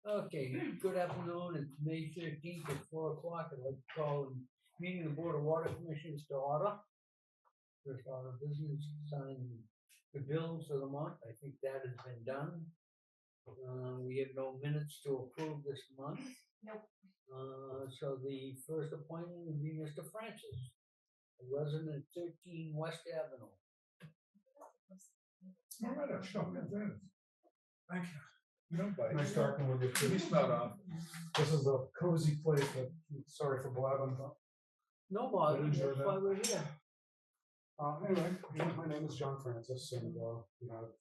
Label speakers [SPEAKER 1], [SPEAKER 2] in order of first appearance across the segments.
[SPEAKER 1] Okay, good afternoon. It's May 13th at 4 o'clock. I'd like to call the meeting of the Board of Water Commissioners to order. First order of business, signing the bills of the month. I think that has been done. We have no minutes to approve this month.
[SPEAKER 2] Nope.
[SPEAKER 1] So the first appointment would be Mr. Francis, a resident at 13 West Avenue.
[SPEAKER 3] All right, sure, thank you. No bite.
[SPEAKER 4] Nice talking with you.
[SPEAKER 3] Can you start off?
[SPEAKER 4] This is a cozy place, but sorry for blabbing.
[SPEAKER 1] No bother,
[SPEAKER 4] Enjoy
[SPEAKER 1] that's
[SPEAKER 4] that.
[SPEAKER 1] why we're here.
[SPEAKER 4] Anyway, my name is John Francis, and I've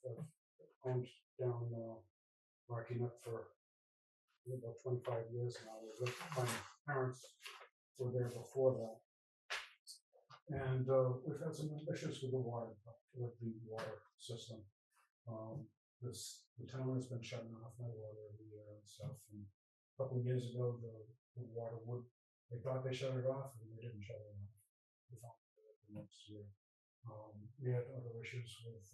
[SPEAKER 4] owned down Rocky Neck for about 25 years now. My parents were there before that, and we've had some issues with the water system. The town has been shutting off my water every year and stuff. And a couple of years ago, the water they thought they shut it off, and they didn't shut it off. We found it the next year. We had other issues with,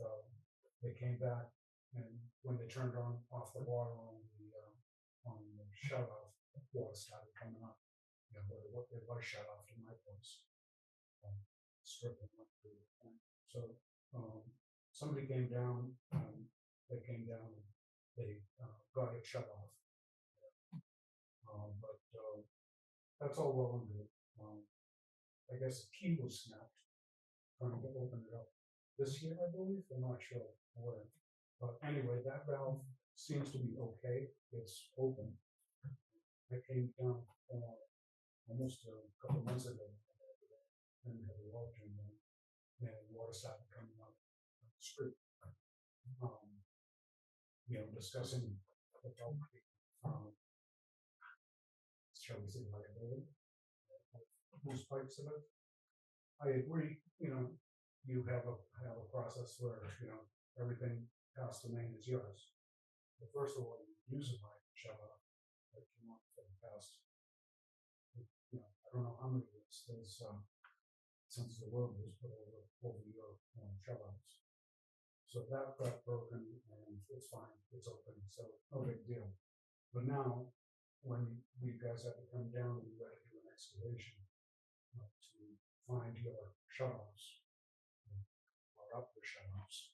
[SPEAKER 4] they came back, and when they turned off the water on the shut off, water started coming up. You know, it was shut off to my place. Stripping went through the point. So somebody came down, they came down and they got it shut off. But that's all well and good. I guess the key was snapped, trying to open it up this year, I believe. I'm not sure where. But anyway, that valve seems to be okay. It's open. I came down almost a couple of months ago and had a water turned on, and water started coming out on the street. Discussing the shall we say liability, whose pipes of it. I agree, you have a process where, everything past the main is yours. But first of all, you use a pipe shut off, like you want for the past, I don't know how many years there's, since the world was put over your shut offs. So that got broken and it's fine, it's open, so no big deal. But now, when you guys have to come down and you got to do an excavation to find your shut-offs, or up your shut-offs.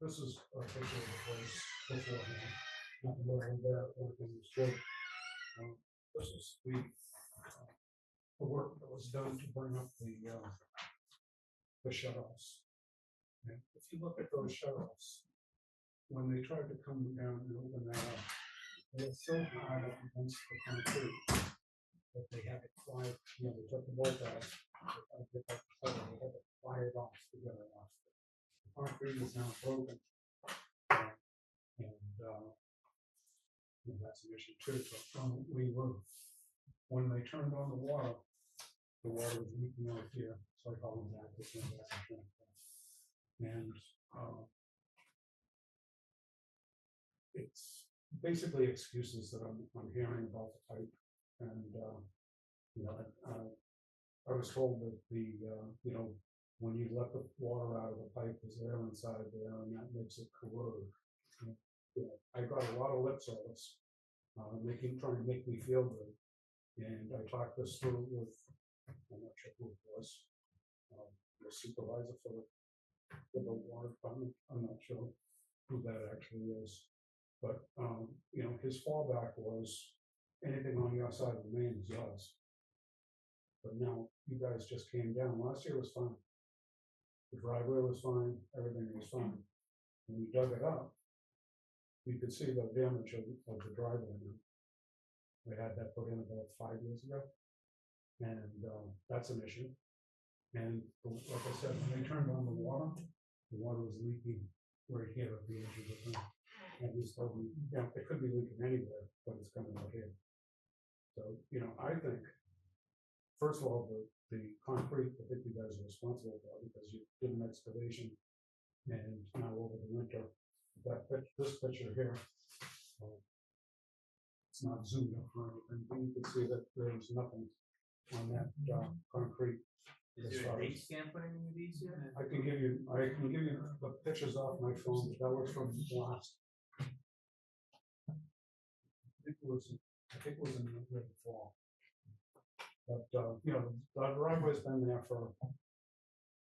[SPEAKER 4] This is a picture of the place beforehand. Nothing wrong there, everything was good. This is the work that was done to bring up the shut-offs. And if you look at those shut-offs, when they tried to come down and open that up, they were so hard up against the concrete that they had to fly, they took the bolt out, they had to fly it off to get it off. The concrete is now broken, and that's an issue too. But when they turned on the water was leaking out here, so I called them back. And it's basically excuses that I'm hearing about the pipe, and I was told that when you let the water out of the pipe, there's air inside there, and that makes it corrode. I got a lot of lip service, trying to make me feel good, and I talked this through with, I'm not sure who it was, the supervisor for the water department. I'm not sure who that actually is. But his fallback was anything on your side of the main is yours. But now you guys just came down. Last year was fine. The driveway was fine, everything was fine. When we dug it up, you could see the damage of the driveway now. We had that put in about 5 years ago. And that's an issue. And like I said, when they turned on the water was leaking right here at the edge of the thing. And he's told me, it could be leaking anywhere, but it's coming out here. So, I think, first of all, the concrete, I think you guys are responsible for it because you did an excavation, and now over the winter, this picture here, it's not zoomed up or anything, but you can see that there's nothing on that concrete
[SPEAKER 2] Is
[SPEAKER 4] As
[SPEAKER 2] there
[SPEAKER 4] far
[SPEAKER 2] a date
[SPEAKER 4] as-
[SPEAKER 2] stamp on any of these here?
[SPEAKER 4] I can give you the pictures off my phone, but that was from last. I think it was in the fall. But, you know, the driveway's been there for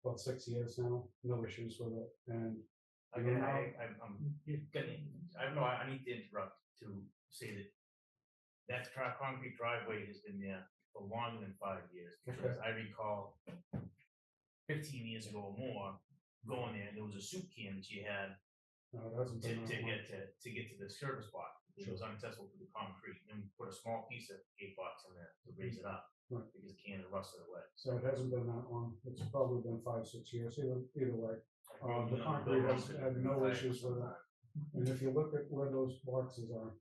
[SPEAKER 4] about 6 years now, no issues with it, and.
[SPEAKER 2] Again, I'm gonna, I need to interrupt to say that that concrete driveway has been there for longer than 5 years. Because I recall 15 years ago or more, going there, and there was a soup can that you had
[SPEAKER 4] No, it hasn't
[SPEAKER 2] to
[SPEAKER 4] been that long.
[SPEAKER 2] get to the service block. It was unaccessible through the concrete, and we put a small piece of gate box in there to raise it up.
[SPEAKER 4] Right.
[SPEAKER 2] Because the can had rusted away.
[SPEAKER 4] So it hasn't been that long, it's probably been 5, 6 years, either way. The
[SPEAKER 2] Yeah,
[SPEAKER 4] concrete
[SPEAKER 2] building
[SPEAKER 4] has
[SPEAKER 2] to
[SPEAKER 4] had
[SPEAKER 2] the
[SPEAKER 4] no
[SPEAKER 2] pipe
[SPEAKER 4] issues with it.
[SPEAKER 2] sometime.
[SPEAKER 4] And if you look at where those boxes are,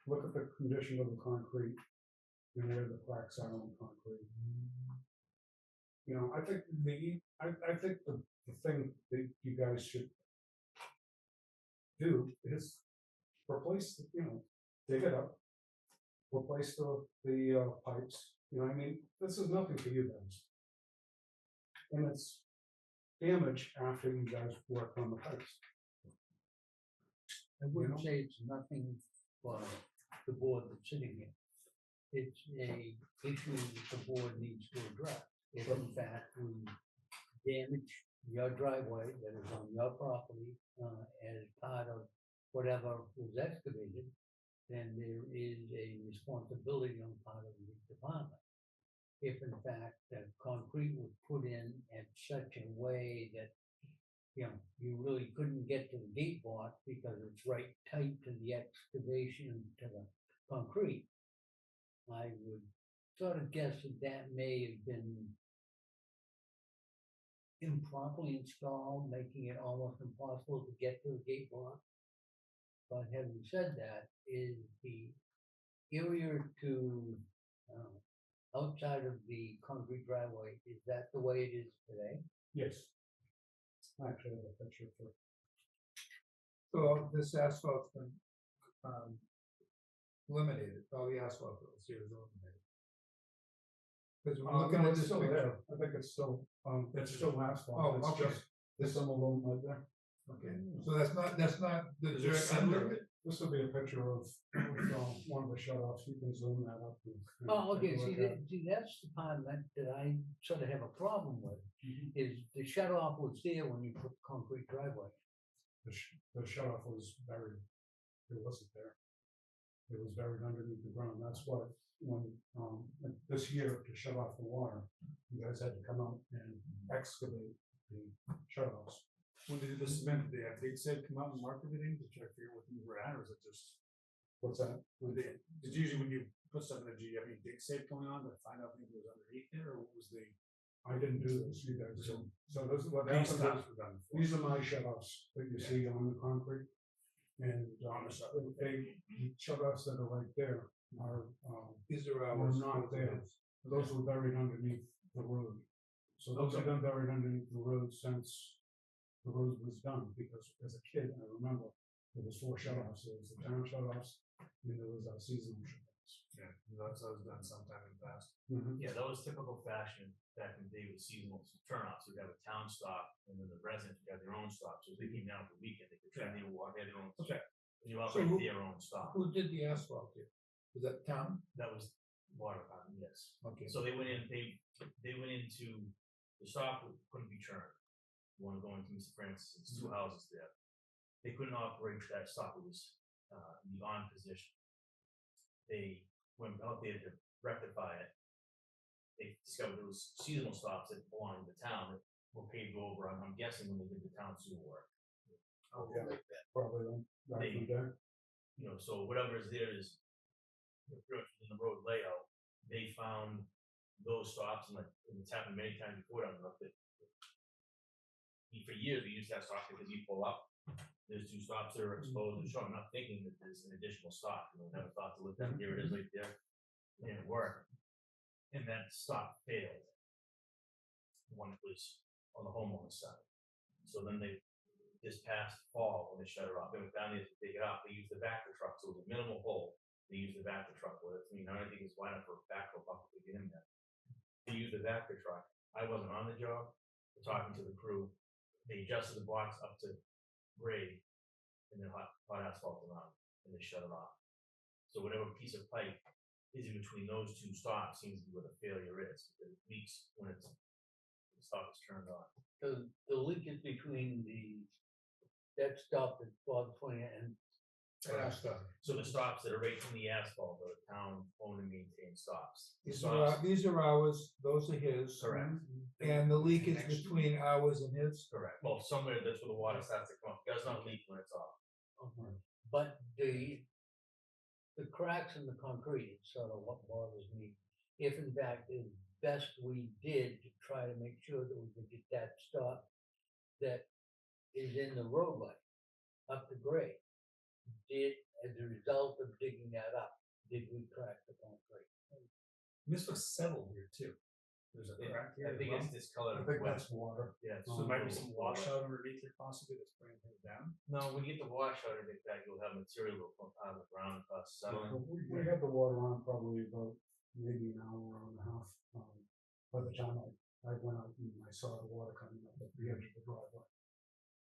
[SPEAKER 4] look at the condition of the concrete and where the cracks are on the concrete. You know, I think I think the thing that you guys should do is replace, dig it up, replace the pipes, you know what I mean? This is nothing for you guys. And it's damage after you guys work on the pipes.
[SPEAKER 1] I wouldn't say it's nothing for the board that's sitting here. It's a issue that the board needs to address. If in fact we damage your driveway that is on your property, as part of whatever was excavated, then there is a responsibility on part of the department. If in fact the concrete was put in such a way that you really couldn't get to the gate block because it's right tight to the excavation, to the concrete, I would sort of guess that may have been improperly installed, making it almost impossible to get to the gate block. But having said that, is the area to outside of the concrete driveway, is that the way it is today?
[SPEAKER 4] Yes. I actually have a picture for.
[SPEAKER 3] So this asphalt's been, eliminated, all the asphalt that was here is eliminated. Because we're looking
[SPEAKER 4] No,
[SPEAKER 3] at
[SPEAKER 4] it's
[SPEAKER 3] this
[SPEAKER 4] still
[SPEAKER 3] picture.
[SPEAKER 4] there. I think it's still asphalt.
[SPEAKER 3] Oh,
[SPEAKER 4] It's
[SPEAKER 3] okay.
[SPEAKER 4] just, there's some aluminum right there.
[SPEAKER 3] Okay, so that's not the
[SPEAKER 2] Is there
[SPEAKER 3] dirt
[SPEAKER 2] some
[SPEAKER 3] under
[SPEAKER 2] of
[SPEAKER 3] it?
[SPEAKER 4] This will be a picture of one of the shut-offs. You can zoom that up. and
[SPEAKER 1] Oh, okay,
[SPEAKER 4] take a
[SPEAKER 1] see,
[SPEAKER 4] look at it.
[SPEAKER 1] that's the part that I sort of have a problem with,
[SPEAKER 4] Mhm.
[SPEAKER 1] is the shut off was there when you put the concrete driveway.
[SPEAKER 4] The shut-off was buried. It wasn't there. It was buried underneath the ground. That's what, when, this year to shut off the water, you guys had to come out and excavate the shut-offs.
[SPEAKER 3] When they did the cement, they have dig safe come out and mark everything to try to figure out what things were at, or is it just?
[SPEAKER 4] What's that?
[SPEAKER 3] Did usually when you put stuff in the G, you have any dig safe going on to find out if it was underneath there, or what was the?
[SPEAKER 4] I didn't do this, you guys. So this is what
[SPEAKER 3] These
[SPEAKER 4] happened.
[SPEAKER 3] stops were done before.
[SPEAKER 4] These are my shut-offs that you see on the concrete. And, they shut-offs that are right there are,
[SPEAKER 3] These are
[SPEAKER 4] were
[SPEAKER 3] ours.
[SPEAKER 4] not there. Those were buried underneath the road. So those have been buried underneath the road since the road was done, because as a kid, I remember there was 4 shut-offs. There was the town shut-offs, and there was our seasonal shut-offs.
[SPEAKER 3] Yeah, that was done sometime in the past.
[SPEAKER 2] Yeah, that was typical fashion back in the day with seasonal turnoffs. We'd have a town stop, and then the residents would have their own stop. So if they came down for the weekend, they could try to walk, they had their own.
[SPEAKER 3] Okay.
[SPEAKER 2] And you
[SPEAKER 3] So
[SPEAKER 2] operate
[SPEAKER 3] who-
[SPEAKER 2] their own stop.
[SPEAKER 3] Who did the asphalt here? Was that town?
[SPEAKER 2] That was water department, yes.
[SPEAKER 3] Okay.
[SPEAKER 2] So they went in, they went into, the stop couldn't be turned. One going to Mr. Francis, it's 2 houses there. They couldn't operate that stop, it was in the on position. They went out there to rectify it. They discovered there was seasonal stops that belonged to the town that were paved over, I'm guessing when they did the town sewer work.
[SPEAKER 4] Yeah, probably back in the day.
[SPEAKER 2] So whatever is there is, pretty much in the road layout, they found those stops, and it's happened many times before, I don't know if it. For years, we used to have stops because you pull up, there's 2 stops that are exposed, and showing, not thinking that there's an additional stop, never thought to look down, here it is right there, and it worked. And that stop failed. When it was on the homeowner's side. So then this past fall, when they shut it off, they went down there to dig it up, they used the backer truck, so it was a minimal hole. They used the backer truck with it, I don't think it's wide enough for a backhoe bucket to get in there. They used the backer truck I wasn't on the job, talking to the crew, they adjusted the box up to grade and then hot asphalt around, and they shut it off. So whatever piece of pipe is in between those two stops seems to be where the failure is. It leaks when the stop is turned on.
[SPEAKER 1] The leak is between that stop at Bob Twain and our stop.
[SPEAKER 2] So the stops that are right from the asphalt are town owned and maintained stops. The
[SPEAKER 5] These are ours, those are his.
[SPEAKER 2] Correct.
[SPEAKER 5] And the leak is between ours and his.
[SPEAKER 2] Correct. Well, somewhere that's where the water starts to come up. It does not leak when it's off.
[SPEAKER 1] But the cracks in the concrete is sort of what bothers me. If in fact the best we did to try to make sure that we could get that stop that is in the roadway up to grade, did, as a result of digging that up, did we crack the concrete?
[SPEAKER 3] This looks settled here too. There's a crack here.
[SPEAKER 2] I think it's discolored.
[SPEAKER 4] I think
[SPEAKER 2] wet.
[SPEAKER 4] that's water.
[SPEAKER 2] Yeah.
[SPEAKER 3] So there might be some washout underneath here possibly that's bringing things down.
[SPEAKER 2] No, when you get the washout, I think that you'll have material will come out of the ground and start settling.
[SPEAKER 4] We had the water on probably about maybe an hour and a half. By the time I went out and I saw the water coming up at the edge of the driveway.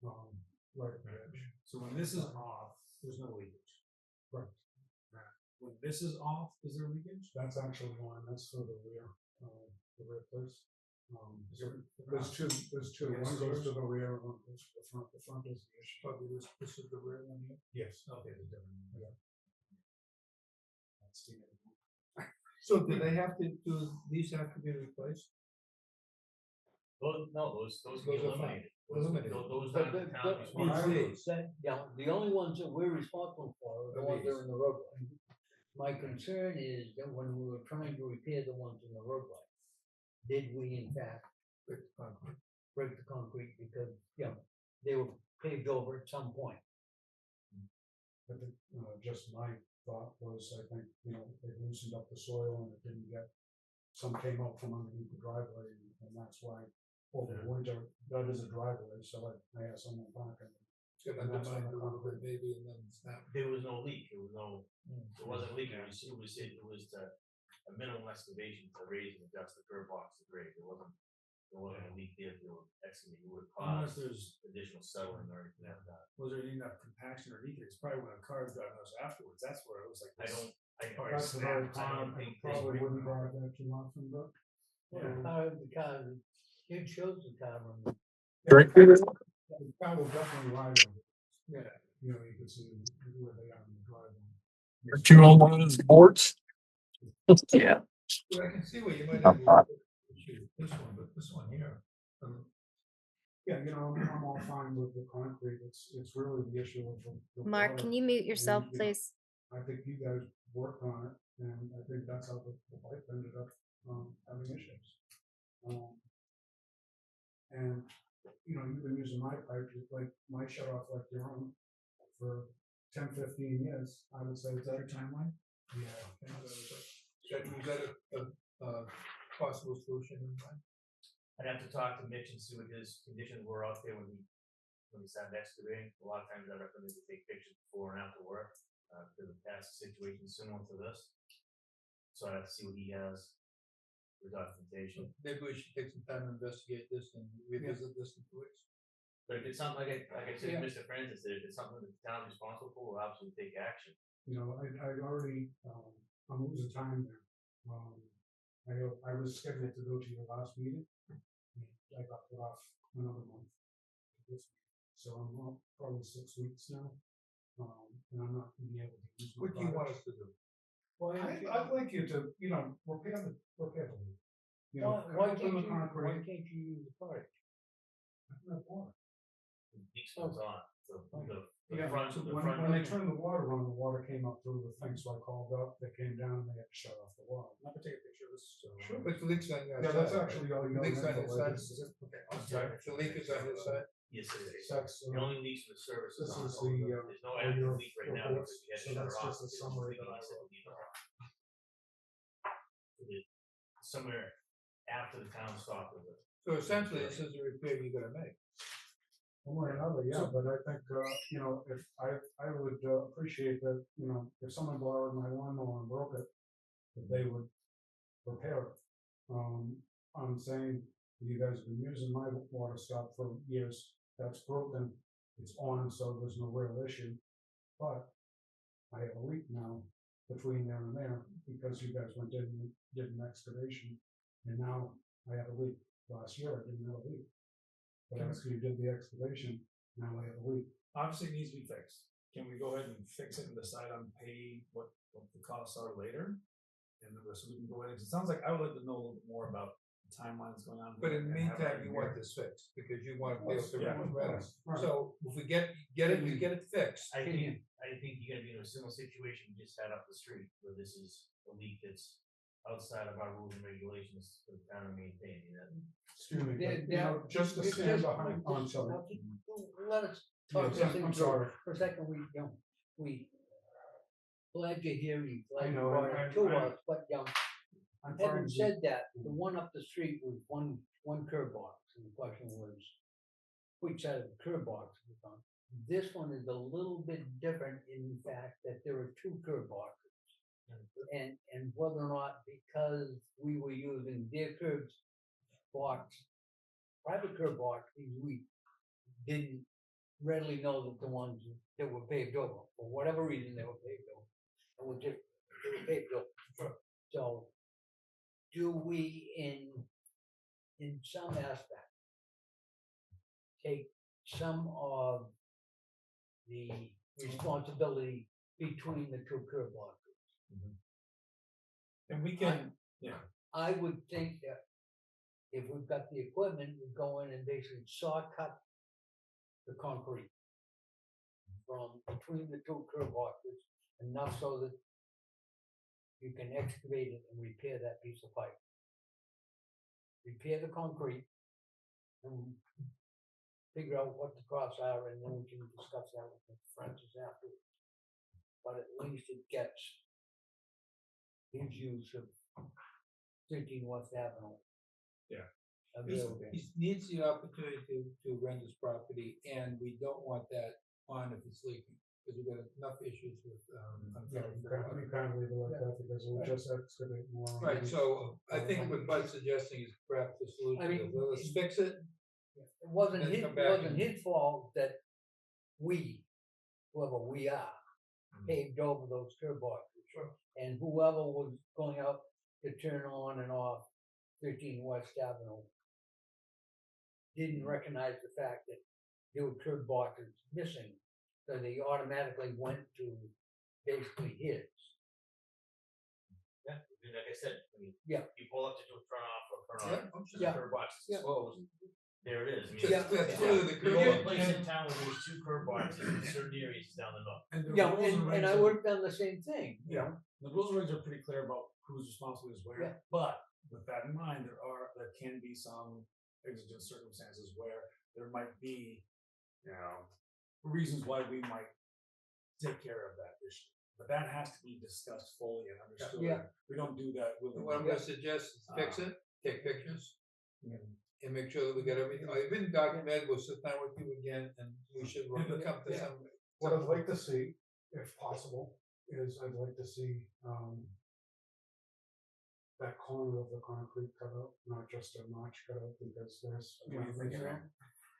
[SPEAKER 4] Right at the edge.
[SPEAKER 3] So when this is off, there's no leakage.
[SPEAKER 4] Right.
[SPEAKER 3] When this is off, is there leakage?
[SPEAKER 4] That's actually one, that's for the rear place.
[SPEAKER 3] There's
[SPEAKER 4] There's two,
[SPEAKER 3] Yes,
[SPEAKER 4] one goes to
[SPEAKER 3] yours?
[SPEAKER 4] the rear, one goes to the front is the issue.
[SPEAKER 3] Probably this is the rear one here.
[SPEAKER 4] Yes.
[SPEAKER 3] Okay, there's definitely.
[SPEAKER 4] Yeah. That's the other one.
[SPEAKER 5] So do they have to, these have to be replaced?
[SPEAKER 2] Those can be
[SPEAKER 5] Those are fine.
[SPEAKER 2] eliminated.
[SPEAKER 5] Eliminated.
[SPEAKER 2] Those
[SPEAKER 1] But
[SPEAKER 2] aren't the town's
[SPEAKER 5] These
[SPEAKER 2] responsibility.
[SPEAKER 5] days.
[SPEAKER 1] The only ones that we're responsible for are the
[SPEAKER 5] Are
[SPEAKER 1] ones that are
[SPEAKER 5] these.
[SPEAKER 1] in the roadway. My concern is that when we were trying to repair the ones in the roadway, did we in fact
[SPEAKER 5] With concrete.
[SPEAKER 1] break the concrete because, they were paved over at some point?
[SPEAKER 4] I think, just my thought was, I think, they loosened up the soil and it didn't get, some came out from underneath the driveway and that's why over the winter, that is a driveway, so I asked someone back and.
[SPEAKER 5] It's gonna undermine a little bit maybe and then snap.
[SPEAKER 2] There was no leak. It wasn't leaking. It was a minimal excavation to raise and adjust the curb box to grade. There wasn't a leak there. If you were excavating, it would have
[SPEAKER 3] Unless
[SPEAKER 2] caused
[SPEAKER 3] there's,
[SPEAKER 2] additional settling or anything like that.
[SPEAKER 3] was there any enough compaction underneath it? It's probably when a car's driving us afterwards. That's where it was like.
[SPEAKER 2] I
[SPEAKER 3] this.
[SPEAKER 2] don't,
[SPEAKER 3] Or
[SPEAKER 4] That's a very
[SPEAKER 3] snapped.
[SPEAKER 4] common,
[SPEAKER 2] think
[SPEAKER 4] probably
[SPEAKER 3] they-
[SPEAKER 4] wouldn't drive that too often, but.
[SPEAKER 1] The car, it shows the car on the
[SPEAKER 4] The car will definitely ride on it.
[SPEAKER 5] Yeah.
[SPEAKER 4] You can see where they are in the driveway.
[SPEAKER 6] Are you on one of those boards? Yeah.
[SPEAKER 5] Well, I can see where you might have the issue with this one, but this one here.
[SPEAKER 4] Yeah, I'm all fine with the concrete, it's really the issue of the.
[SPEAKER 7] Mark,
[SPEAKER 4] water.
[SPEAKER 7] can you mute yourself,
[SPEAKER 4] And,
[SPEAKER 7] please?
[SPEAKER 4] I think you guys worked on it, and I think that's how the pipe ended up, having issues. And, you've been using my pipe, like my shut off like your own, for 10-15 years, I would say, is that a timeline? Yeah.
[SPEAKER 5] Is that a possible solution in mind?
[SPEAKER 2] I'd have to talk to Mitch and see what his conditions were out there when he started excavating. A lot of times I recommend to take pictures before and after work, because of past situations similar to this. So I have to see what he has for documentation.
[SPEAKER 5] Maybe we should take some time to investigate this and revisit this in 2 weeks.
[SPEAKER 2] But if it's something like I said,
[SPEAKER 5] Yeah.
[SPEAKER 2] Mr. Francis said, if it's something that the town is responsible for, we'll absolutely take action.
[SPEAKER 4] I already, I'm losing time there. I was scheduled to go to your last meeting. I got put off another month. So I'm off probably 6 weeks now. And I'm not gonna be able to use. my
[SPEAKER 5] What do you want
[SPEAKER 4] product.
[SPEAKER 5] us to do?
[SPEAKER 4] I'd like you to, repair the leak.
[SPEAKER 1] Why
[SPEAKER 4] come up on the
[SPEAKER 1] can't
[SPEAKER 4] concrete.
[SPEAKER 1] you use the part?
[SPEAKER 4] I don't have water.
[SPEAKER 2] Leaks goes on, so the
[SPEAKER 4] Yeah,
[SPEAKER 2] front,
[SPEAKER 4] so
[SPEAKER 2] the
[SPEAKER 4] when
[SPEAKER 2] front.
[SPEAKER 4] they turned the water on, the water came up through the thing, so I called up, they came down, and they had to shut off the water.
[SPEAKER 3] I'm gonna take a picture of this. So,
[SPEAKER 5] Sure, but the leak's on your side.
[SPEAKER 4] Yeah, that's actually all you.
[SPEAKER 5] Leak's on
[SPEAKER 4] know,
[SPEAKER 5] his
[SPEAKER 4] like,
[SPEAKER 5] side.
[SPEAKER 4] it's-
[SPEAKER 5] Okay, I'm sorry. The leak is on his side.
[SPEAKER 2] Yes, it is.
[SPEAKER 4] That's,
[SPEAKER 2] It only leaks when the service is
[SPEAKER 4] this
[SPEAKER 2] on.
[SPEAKER 4] is the,
[SPEAKER 2] There's no
[SPEAKER 4] all
[SPEAKER 2] active
[SPEAKER 4] your
[SPEAKER 2] leak right now because
[SPEAKER 4] reports,
[SPEAKER 2] we had to
[SPEAKER 4] so
[SPEAKER 2] shut
[SPEAKER 4] that's
[SPEAKER 2] it off.
[SPEAKER 4] just a
[SPEAKER 2] because it was
[SPEAKER 4] summary
[SPEAKER 2] leaking
[SPEAKER 4] that I
[SPEAKER 2] us
[SPEAKER 4] wrote.
[SPEAKER 2] leave it off. Somewhere after the town stopped with it.
[SPEAKER 5] So essentially, this is a repair you gotta make.
[SPEAKER 4] one way or another, yeah, but I think, if I would appreciate that, if someone borrowed my lawnmower and broke it, that they would repair it. I'm saying, You guys have been using my water stop for years. That's broken. It's on, so there's no real issue. But I have a leak now between there and there because you guys went in and did an excavation. And now I have a leak. Last year I didn't have a leak. But after you did the excavation, now I have a leak.
[SPEAKER 3] Obviously it needs to be fixed. Can we go ahead and fix it and decide on pay what the costs are later? And the rest, so we can go ahead, it sounds like I would like to know a little bit more about the timelines going on.
[SPEAKER 5] But in the
[SPEAKER 3] and have it
[SPEAKER 5] meantime,
[SPEAKER 3] in
[SPEAKER 5] you
[SPEAKER 3] here.
[SPEAKER 5] want this fixed, because you want to be able to
[SPEAKER 3] Yeah.
[SPEAKER 5] run it.
[SPEAKER 4] Right.
[SPEAKER 5] So if we get it fixed,
[SPEAKER 2] I think you're gonna be in a similar situation you just had up the street, where this is a leak that's outside of our rules and regulations for the town to maintain, you know?
[SPEAKER 4] Excuse me,
[SPEAKER 1] There-
[SPEAKER 4] but, you know, just to
[SPEAKER 1] it's
[SPEAKER 4] stand
[SPEAKER 1] just-
[SPEAKER 4] behind, oh, I'm sorry.
[SPEAKER 1] Let us talk
[SPEAKER 4] Yes,
[SPEAKER 1] this
[SPEAKER 4] I'm
[SPEAKER 1] thing
[SPEAKER 4] sorry.
[SPEAKER 1] through. For a second, we glad you're here, we glad
[SPEAKER 4] I
[SPEAKER 1] you
[SPEAKER 4] know,
[SPEAKER 1] brought
[SPEAKER 4] I-
[SPEAKER 1] it to
[SPEAKER 4] I-
[SPEAKER 1] us, but,
[SPEAKER 4] I'm trying
[SPEAKER 1] having
[SPEAKER 4] to-
[SPEAKER 1] said that, the one up the street was one curb box, and the question was, which side of the curb box was on? This one is a little bit different in the fact that there are two curb boxes. And whether or not, because we were using their curbs box, private curb box, we didn't readily know that the ones that were paved over, for whatever reason, they were paved over. And they were paved over. So, do we in some aspect take some of the responsibility between the two curb boxes?
[SPEAKER 3] And we can, yeah,
[SPEAKER 1] I would think that if we've got the equipment, we go in and basically saw cut the concrete from between the two curb boxes, enough so that you can excavate it and repair that piece of pipe. Repair the concrete and figure out what the costs are, and then we can discuss that with Francis afterwards. But at least it gets his use of 13 West Avenue.
[SPEAKER 3] Yeah.
[SPEAKER 1] Available.
[SPEAKER 5] he needs the opportunity to rent his property, and we don't want that on if it's leaking, because we've got enough issues with,
[SPEAKER 4] Yeah,
[SPEAKER 5] unfilled
[SPEAKER 4] you
[SPEAKER 5] water.
[SPEAKER 4] can't leave it like that because we'll just excavate more.
[SPEAKER 5] Right, so I think what Bud's suggesting is perhaps the solution
[SPEAKER 1] I mean,
[SPEAKER 5] is, let's fix it.
[SPEAKER 1] It wasn't
[SPEAKER 5] Then
[SPEAKER 1] his,
[SPEAKER 5] come
[SPEAKER 1] it
[SPEAKER 5] back
[SPEAKER 1] wasn't
[SPEAKER 5] and-
[SPEAKER 1] his fault that we, whoever we are, paved over those curb boxes. And whoever was going out to turn on and off 13 West Avenue didn't recognize the fact that there were curb boxes missing, so they automatically went to basically his.
[SPEAKER 2] Yeah, I mean, like I said, I mean,
[SPEAKER 1] Yeah.
[SPEAKER 2] you pull up to do a turn off or turn
[SPEAKER 5] Yeah,
[SPEAKER 2] on,
[SPEAKER 5] I'm
[SPEAKER 2] the curb box is
[SPEAKER 1] Yeah.
[SPEAKER 2] exposed, there it is. I mean,
[SPEAKER 5] Just-
[SPEAKER 2] it's-
[SPEAKER 5] that's
[SPEAKER 2] yeah.
[SPEAKER 5] really the
[SPEAKER 2] The
[SPEAKER 5] curb
[SPEAKER 2] only
[SPEAKER 5] box.
[SPEAKER 2] place in town where there's two curb boxes in certain areas is down the north.
[SPEAKER 3] and the
[SPEAKER 1] Yeah,
[SPEAKER 3] rules
[SPEAKER 1] and I
[SPEAKER 3] regs are-
[SPEAKER 1] would have done the same thing, you know?
[SPEAKER 3] The rules and regs are pretty clear about whose responsibility is where,
[SPEAKER 1] Yeah.
[SPEAKER 3] but with that in mind, there can be some exigent circumstances where there might be, reasons why we might take care of that issue. But that has to be discussed fully and understood.
[SPEAKER 1] Yeah.
[SPEAKER 3] We don't do that with.
[SPEAKER 5] What I'm gonna suggest is fix it, take pictures, and make sure that we get everything, I've been documented, we'll sit down with you again, and we should come to some.
[SPEAKER 4] What I'd like to see, if possible, is I'd like to see, that corner of the concrete cut out, not just a notch cut out, because there's.
[SPEAKER 5] What are you thinking, Aaron?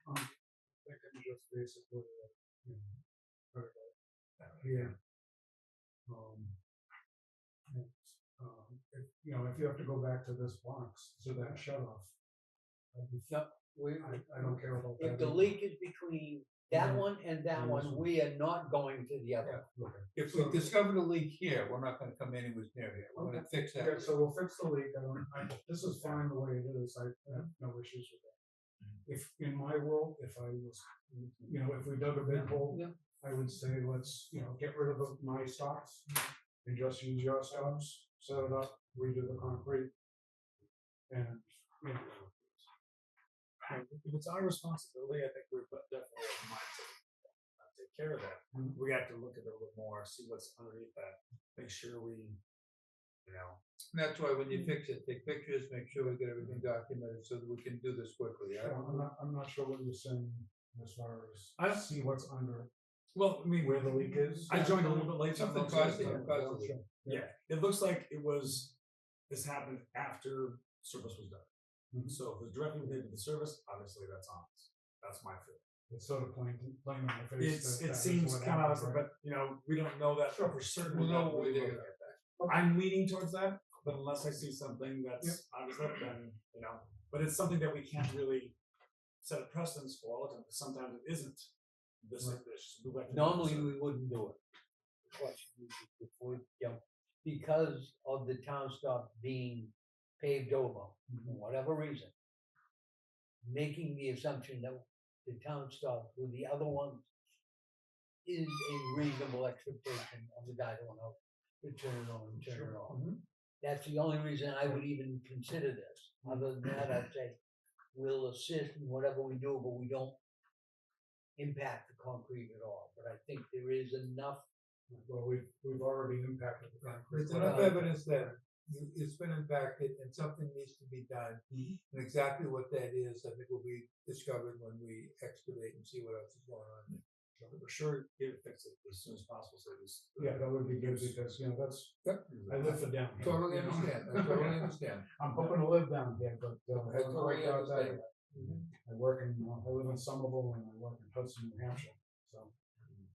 [SPEAKER 4] Thinking just basically, right about here. If, if you have to go back to this box, to that shut off. I don't care about that.
[SPEAKER 1] If the leak is between that one and that
[SPEAKER 4] And this
[SPEAKER 1] one,
[SPEAKER 4] one.
[SPEAKER 1] we are not going to the other.
[SPEAKER 4] Okay.
[SPEAKER 5] If we discover the leak here, we're not gonna come anywhere near here, we're gonna fix that.
[SPEAKER 4] Okay, so we'll fix the leak, this is fine the way it is, I have no issues with that. If, in my world, if I was, if we dug a big hole,
[SPEAKER 1] Yeah.
[SPEAKER 4] I would say, let's, get rid of my stops and just use your stops, set it up, redo the concrete. And,
[SPEAKER 3] If it's our responsibility, I think we're definitely have the mind to take care of that. We have to look at it a little more, see what's underneath that, make sure we,
[SPEAKER 5] And that's why when you fix it, take pictures, make sure we get everything documented so that we can do this quickly.
[SPEAKER 4] I'm not sure what you're saying as far
[SPEAKER 3] I-
[SPEAKER 4] as see what's under,
[SPEAKER 3] well, I mean,
[SPEAKER 4] where the leak is.
[SPEAKER 3] I joined a little bit late. so I'm
[SPEAKER 5] Something
[SPEAKER 3] not
[SPEAKER 5] caused
[SPEAKER 3] sure.
[SPEAKER 5] it, caused it.
[SPEAKER 3] Yeah, it looks like this happened after service was done. So if it's directly related to the service, obviously that's on us. That's my feeling.
[SPEAKER 4] It's sort of plain in my face.
[SPEAKER 3] It seems kind of, but we don't know that for certain.
[SPEAKER 5] We'll know
[SPEAKER 3] without
[SPEAKER 5] when they're
[SPEAKER 3] looking
[SPEAKER 5] gonna
[SPEAKER 3] at
[SPEAKER 5] get
[SPEAKER 3] it. I'm leaning towards that, but unless I see something that's obvious, then but it's something that we can't really set a precedence for all the time. Because sometimes it isn't this like this.
[SPEAKER 1] Normally, we wouldn't do it. Question is if we, because of the town stop being paved over, for whatever reason. Making the assumption that the town stop with the other ones is a reasonable expectation of the guy that went out to turn it on and turn it off. That's the only reason I would even consider this. Other than that, I'd say we'll assist in whatever we do, but we don't impact the concrete at all. But I think there is enough.
[SPEAKER 4] Well, we've already impacted the concrete.
[SPEAKER 5] There's enough evidence that it's been impacted and something needs to be done. And exactly what that is, I think will be discovered when we excavate and see what else is going on.
[SPEAKER 3] For sure, get it fixed as soon as possible. So
[SPEAKER 4] Yeah, that would be good because that's I live for down here.
[SPEAKER 5] Totally
[SPEAKER 4] you know?
[SPEAKER 5] understand, I totally understand.
[SPEAKER 4] I'm hoping to live down here, but
[SPEAKER 5] I totally understand.
[SPEAKER 4] I work in I live in Somerville and I work in Hudson, New Hampshire. So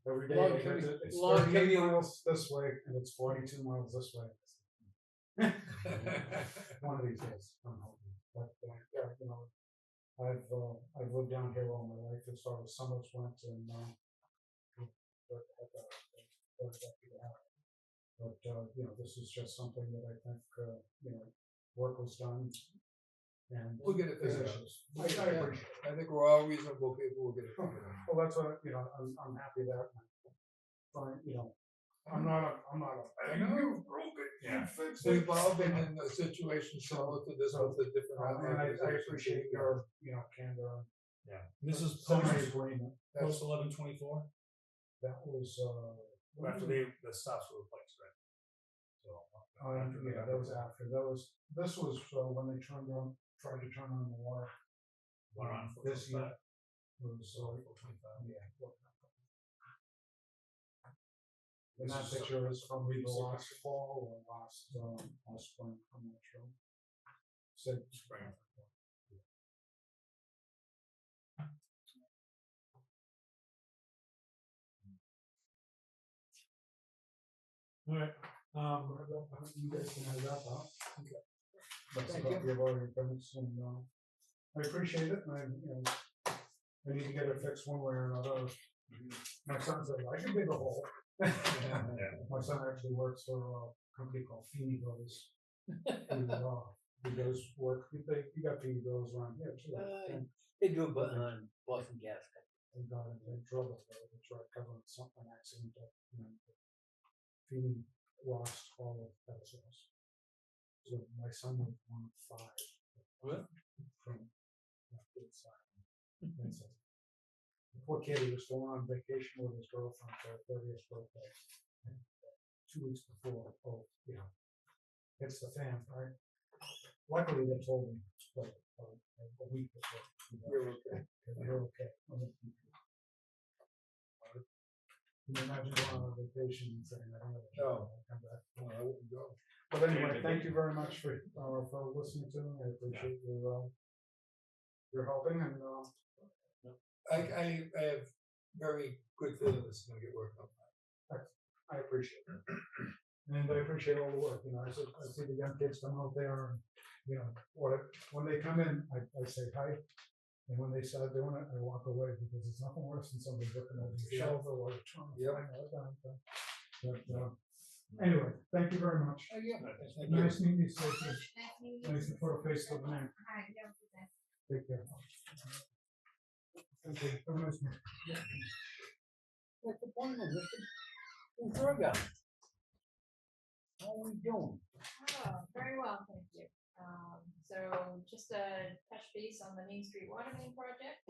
[SPEAKER 4] every day
[SPEAKER 1] Long
[SPEAKER 4] I get
[SPEAKER 1] commute-
[SPEAKER 4] it's
[SPEAKER 1] long
[SPEAKER 4] 38
[SPEAKER 1] commute.
[SPEAKER 4] miles this way and it's 42 miles this way. One of these days, I'm hoping. But I've lived down here all my life as far as summers went and but this is just something that I think work was done and
[SPEAKER 5] We'll get it figured out.
[SPEAKER 4] I appreciate it.
[SPEAKER 5] I think we're all reasonable people, we'll get it figured out.
[SPEAKER 4] Well, that's what I'm happy that fine, I'm not I know you broke it, you fixed it.
[SPEAKER 5] We've all been in a situation similar to this with the different.
[SPEAKER 4] And I appreciate your candor.
[SPEAKER 3] Yeah. This is
[SPEAKER 4] Semi-agreement.
[SPEAKER 3] post 11/24.
[SPEAKER 4] That was
[SPEAKER 3] After the stops were replaced, right? So
[SPEAKER 4] yeah, that was after. This was when they tried to turn on the water. This year was 25. Yeah. And that picture is from either last fall or last spring. I'm not sure. Said spring. All right. You guys can have that out. Okay. That's
[SPEAKER 1] Thank
[SPEAKER 4] about
[SPEAKER 1] you.
[SPEAKER 4] the already finished, and I appreciate it. And I need to get it fixed one way or another. My son said I can dig a hole. My son actually works for a company called Feeney Brothers. He does work. You got Feeney Brothers around here too.
[SPEAKER 1] They do it on Boston Gas.
[SPEAKER 4] They got into trouble. They tried covering something accident up. Feeney lost all of that source. So my son was one of 5.
[SPEAKER 1] What?
[SPEAKER 4] From that good side. And so, the poor kid, he was going on vacation with his girlfriend for her 30th birthday. And 2 weeks before, hits the fan, right? Luckily, they told him like a week before.
[SPEAKER 5] You're okay.
[SPEAKER 4] You're okay. Can you imagine going on vacation and saying, I don't know,
[SPEAKER 5] No.
[SPEAKER 4] come back?
[SPEAKER 5] No, I wouldn't go.
[SPEAKER 4] But anyway, thank you very much for listening to me. I appreciate your helping and
[SPEAKER 5] I have very good feeling this is gonna get worked on.
[SPEAKER 4] I appreciate it. And I appreciate all the work, I see the young kids come out there and, when they come in, I say hi. And when they start doing it, I walk away because it's nothing worse than somebody looking over your shoulder or trying to find out that. But anyway, thank you very much.
[SPEAKER 5] Oh, yeah.
[SPEAKER 4] Nice meeting you, Stacey. Nice to put a face to the name. Take care. Thank you. Have a nice night.
[SPEAKER 1] What's the point of this? How are we doing?
[SPEAKER 7] Oh, very well, thank you. So just a touch base on the Main Street water main project.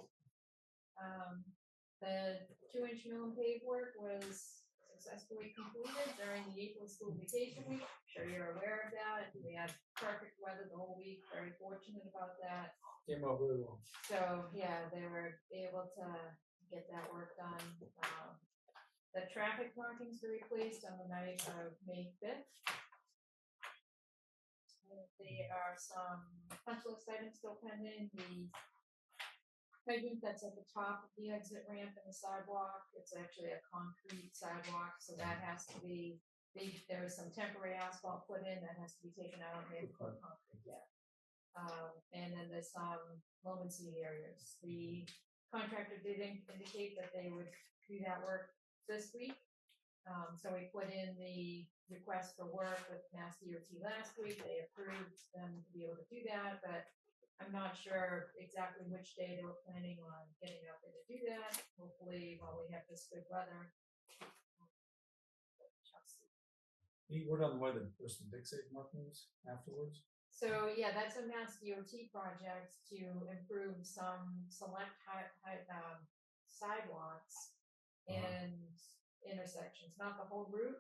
[SPEAKER 7] The 2-inch mill and pave work was successfully completed during the April school vacation week. I'm sure you're aware of that. We had perfect weather the whole week, very fortunate about that.
[SPEAKER 5] Came out really well.
[SPEAKER 7] So, yeah, they were able to get that work done. The traffic markings were replaced on the night of May 5th. There are some punch list items still pending, the hydrant that's at the top of the exit ramp in the sidewalk, it's actually a concrete sidewalk, so that has to be, there is some temporary asphalt put in, that has to be taken out, they haven't put concrete yet. And then there's some loam and seed areas, the contractor did indicate that they would do that work this week. So we put in the request for work with Mass DOT last week, they approved them to be able to do that, but I'm not sure exactly which day they were planning on getting out there to do that, hopefully while we have this good weather.
[SPEAKER 3] Any word on why the person dig safe markings afterwards?
[SPEAKER 7] So, yeah, that's a Mass DOT project to improve some select sidewalks and intersections, not the whole route,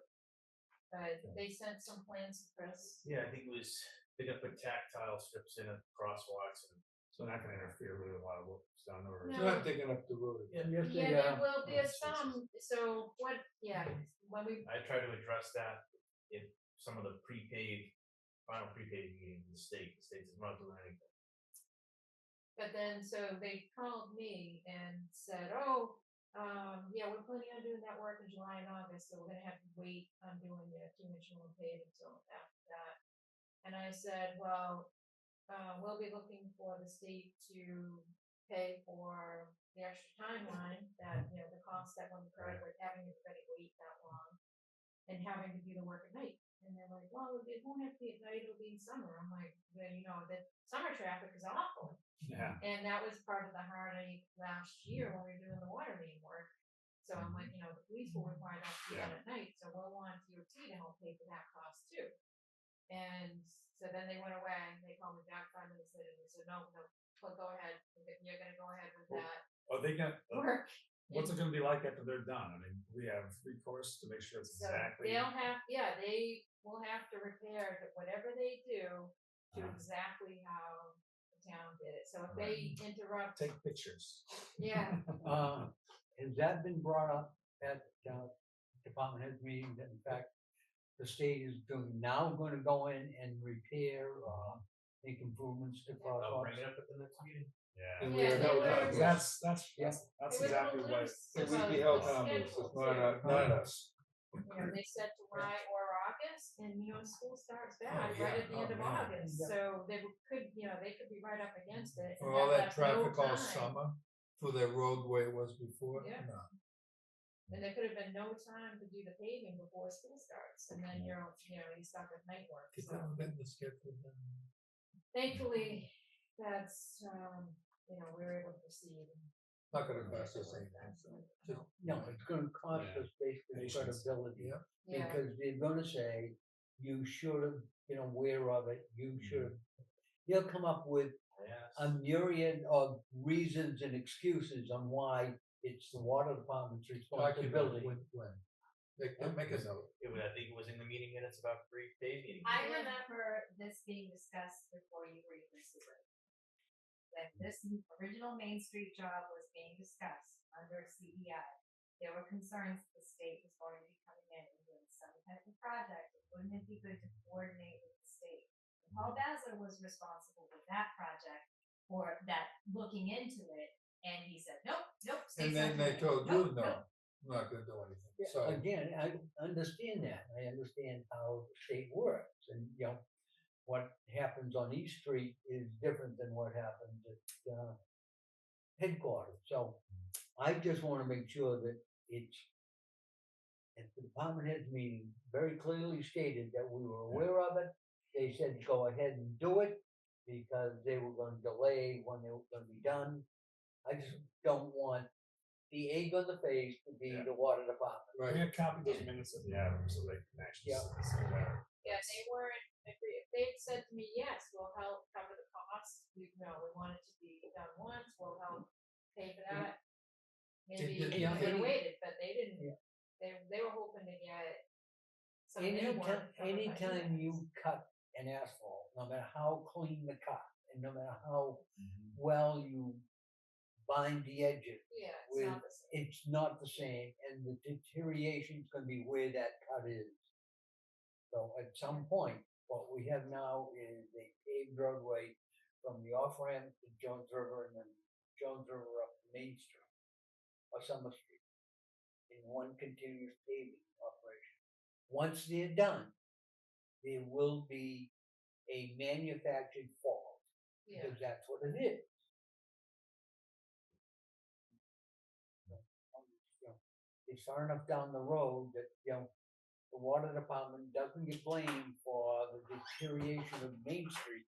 [SPEAKER 7] but they sent some plans to Chris.
[SPEAKER 2] Yeah, I think it was, they're gonna put tactile strips in at crosswalks and.
[SPEAKER 3] So not gonna interfere with a lot of what's done or.
[SPEAKER 5] It's
[SPEAKER 7] No.
[SPEAKER 5] not digging up the road.
[SPEAKER 1] Yes,
[SPEAKER 7] Yeah,
[SPEAKER 1] they,
[SPEAKER 7] there will be
[SPEAKER 3] Oh,
[SPEAKER 7] some, so what, yeah, when we,
[SPEAKER 2] I try to address that in some of the final pre-paved meetings in the state says I'm not doing anything.
[SPEAKER 7] but then, so they called me and said, oh, yeah, we're planning on doing that work in July and August, so we're gonna have to wait on doing the two-dimensional paving until after that. And I said, well, we'll be looking for the state to pay for the extra timeline that, the cost that will incur with having everybody wait that long and having to do the work at night. And they're like, well, it won't have to be at night, it'll be in summer. I'm like, well, the summer traffic is awful.
[SPEAKER 3] Yeah.
[SPEAKER 7] And that was part of the heartache last year when we were doing the water main work. So I'm like, the police will require that to be done at night, so we'll want DOT to help pay for that cost too. And so then they went away, they called me back 5 minutes later, and they said, no, well, go ahead, you're gonna go ahead with that
[SPEAKER 3] Are they gonna,
[SPEAKER 7] work.
[SPEAKER 3] what's it gonna be like after they're done? I mean, we have recourse to make sure it's
[SPEAKER 7] So
[SPEAKER 3] exactly.
[SPEAKER 7] they'll have, they will have to repair whatever they do to exactly how the town did it. So if they interrupt,
[SPEAKER 3] Take pictures.
[SPEAKER 7] yeah,
[SPEAKER 1] has that been brought up at, department head meetings, that in fact, the state is now gonna go in and repair, make improvements to
[SPEAKER 2] I'll bring
[SPEAKER 1] crosswalks?
[SPEAKER 2] it up at the next meeting.
[SPEAKER 3] Yeah.
[SPEAKER 5] And
[SPEAKER 7] Yeah,
[SPEAKER 5] we're
[SPEAKER 7] they
[SPEAKER 5] held
[SPEAKER 7] were-
[SPEAKER 5] harmless.
[SPEAKER 3] That's
[SPEAKER 1] Yeah.
[SPEAKER 3] that's
[SPEAKER 7] it was a
[SPEAKER 3] exactly
[SPEAKER 7] little
[SPEAKER 3] what.
[SPEAKER 7] loose
[SPEAKER 5] And
[SPEAKER 7] about
[SPEAKER 5] we'd be
[SPEAKER 7] the
[SPEAKER 5] held harmless,
[SPEAKER 7] schedule,
[SPEAKER 5] it's not,
[SPEAKER 7] too.
[SPEAKER 5] not us.
[SPEAKER 7] They said July or August, and school starts back
[SPEAKER 5] yeah.
[SPEAKER 7] right at the end of
[SPEAKER 5] Oh, man.
[SPEAKER 7] August,
[SPEAKER 1] Yeah.
[SPEAKER 7] so they could be right up against it.
[SPEAKER 5] For
[SPEAKER 7] and
[SPEAKER 5] all
[SPEAKER 7] have
[SPEAKER 5] that
[SPEAKER 7] left no
[SPEAKER 5] traffic all
[SPEAKER 7] time.
[SPEAKER 5] summer, for the road the way it was before,
[SPEAKER 7] Yeah.
[SPEAKER 5] no.
[SPEAKER 7] And there could have been no time to do the paving before school starts, and then you're stuck with night work.
[SPEAKER 5] Get
[SPEAKER 7] So
[SPEAKER 5] that in the schedule then.
[SPEAKER 7] thankfully, that's, we were able to proceed.
[SPEAKER 5] Not gonna cost us anything, so. Just,
[SPEAKER 1] No, it's gonna cost
[SPEAKER 3] Yeah.
[SPEAKER 1] us basically
[SPEAKER 3] Patience.
[SPEAKER 1] credibility,
[SPEAKER 5] yeah,
[SPEAKER 7] Yeah,
[SPEAKER 1] because they're gonna say, you should have been aware of it, you should have. They'll come up with a myriad of reasons and excuses on why it's the water department's
[SPEAKER 5] document
[SPEAKER 1] responsibility.
[SPEAKER 5] when. Make a note.
[SPEAKER 2] I think it was in the meeting minutes about pre-paving.
[SPEAKER 8] I remember this being discussed before you were even super. When this original Main Street job was being discussed under CEI, there were concerns that the state was going to be coming in and doing some type of project. Wouldn't it be good to coordinate with the state? And Paul Bassler was responsible with that project or that looking into it, and he said, nope,
[SPEAKER 5] And
[SPEAKER 8] state's
[SPEAKER 5] then
[SPEAKER 8] not
[SPEAKER 5] they
[SPEAKER 8] doing
[SPEAKER 5] told
[SPEAKER 8] it.
[SPEAKER 5] you,
[SPEAKER 8] Nope,
[SPEAKER 5] no,
[SPEAKER 8] nope."
[SPEAKER 5] I'm not gonna do anything,
[SPEAKER 1] Yeah,
[SPEAKER 5] so.
[SPEAKER 1] Again, I understand that, I understand how the state works, and, what happens on East Street is different than what happens at, headquarters, so I just wanna make sure that it's at the department heads meeting, very clearly stated that we were aware of it, they said go ahead and do it, because they were gonna delay when they were gonna be done. I just don't want the egg on the face to be
[SPEAKER 3] Yeah.
[SPEAKER 1] the water department.
[SPEAKER 3] We
[SPEAKER 5] Right,
[SPEAKER 3] had copy those minutes of the Adam so they can actually
[SPEAKER 1] Yeah.
[SPEAKER 3] see that.
[SPEAKER 7] yeah, they weren't agree. If they'd said to me, yes, we'll help cover the costs, we want it to be done once, we'll help pay for that. Maybe
[SPEAKER 5] did-
[SPEAKER 7] we
[SPEAKER 1] yeah,
[SPEAKER 7] would have
[SPEAKER 1] any-
[SPEAKER 7] waited, but they didn't.
[SPEAKER 1] Yeah.
[SPEAKER 7] They were hoping to get some of their work covered by
[SPEAKER 1] Anytime you
[SPEAKER 7] guys.
[SPEAKER 1] cut an asphalt, no matter how clean the cut, and no matter how
[SPEAKER 3] Mm-hmm.
[SPEAKER 1] well you bind the edges,
[SPEAKER 7] Yeah, it's
[SPEAKER 1] with-
[SPEAKER 7] not the same.
[SPEAKER 1] it's not the same, and the deterioration is gonna be where that cut is. So at some point, What we have now is a paved roadway from the off-ramp to Jones River and then Jones River up to Main Street or Summer Street in one continuous paving operation. Once they're done, there will be a manufactured fall,
[SPEAKER 7] Yeah,
[SPEAKER 1] because that's what it is. It's far enough down the road that, the water department doesn't get blamed for the deterioration of Main Street.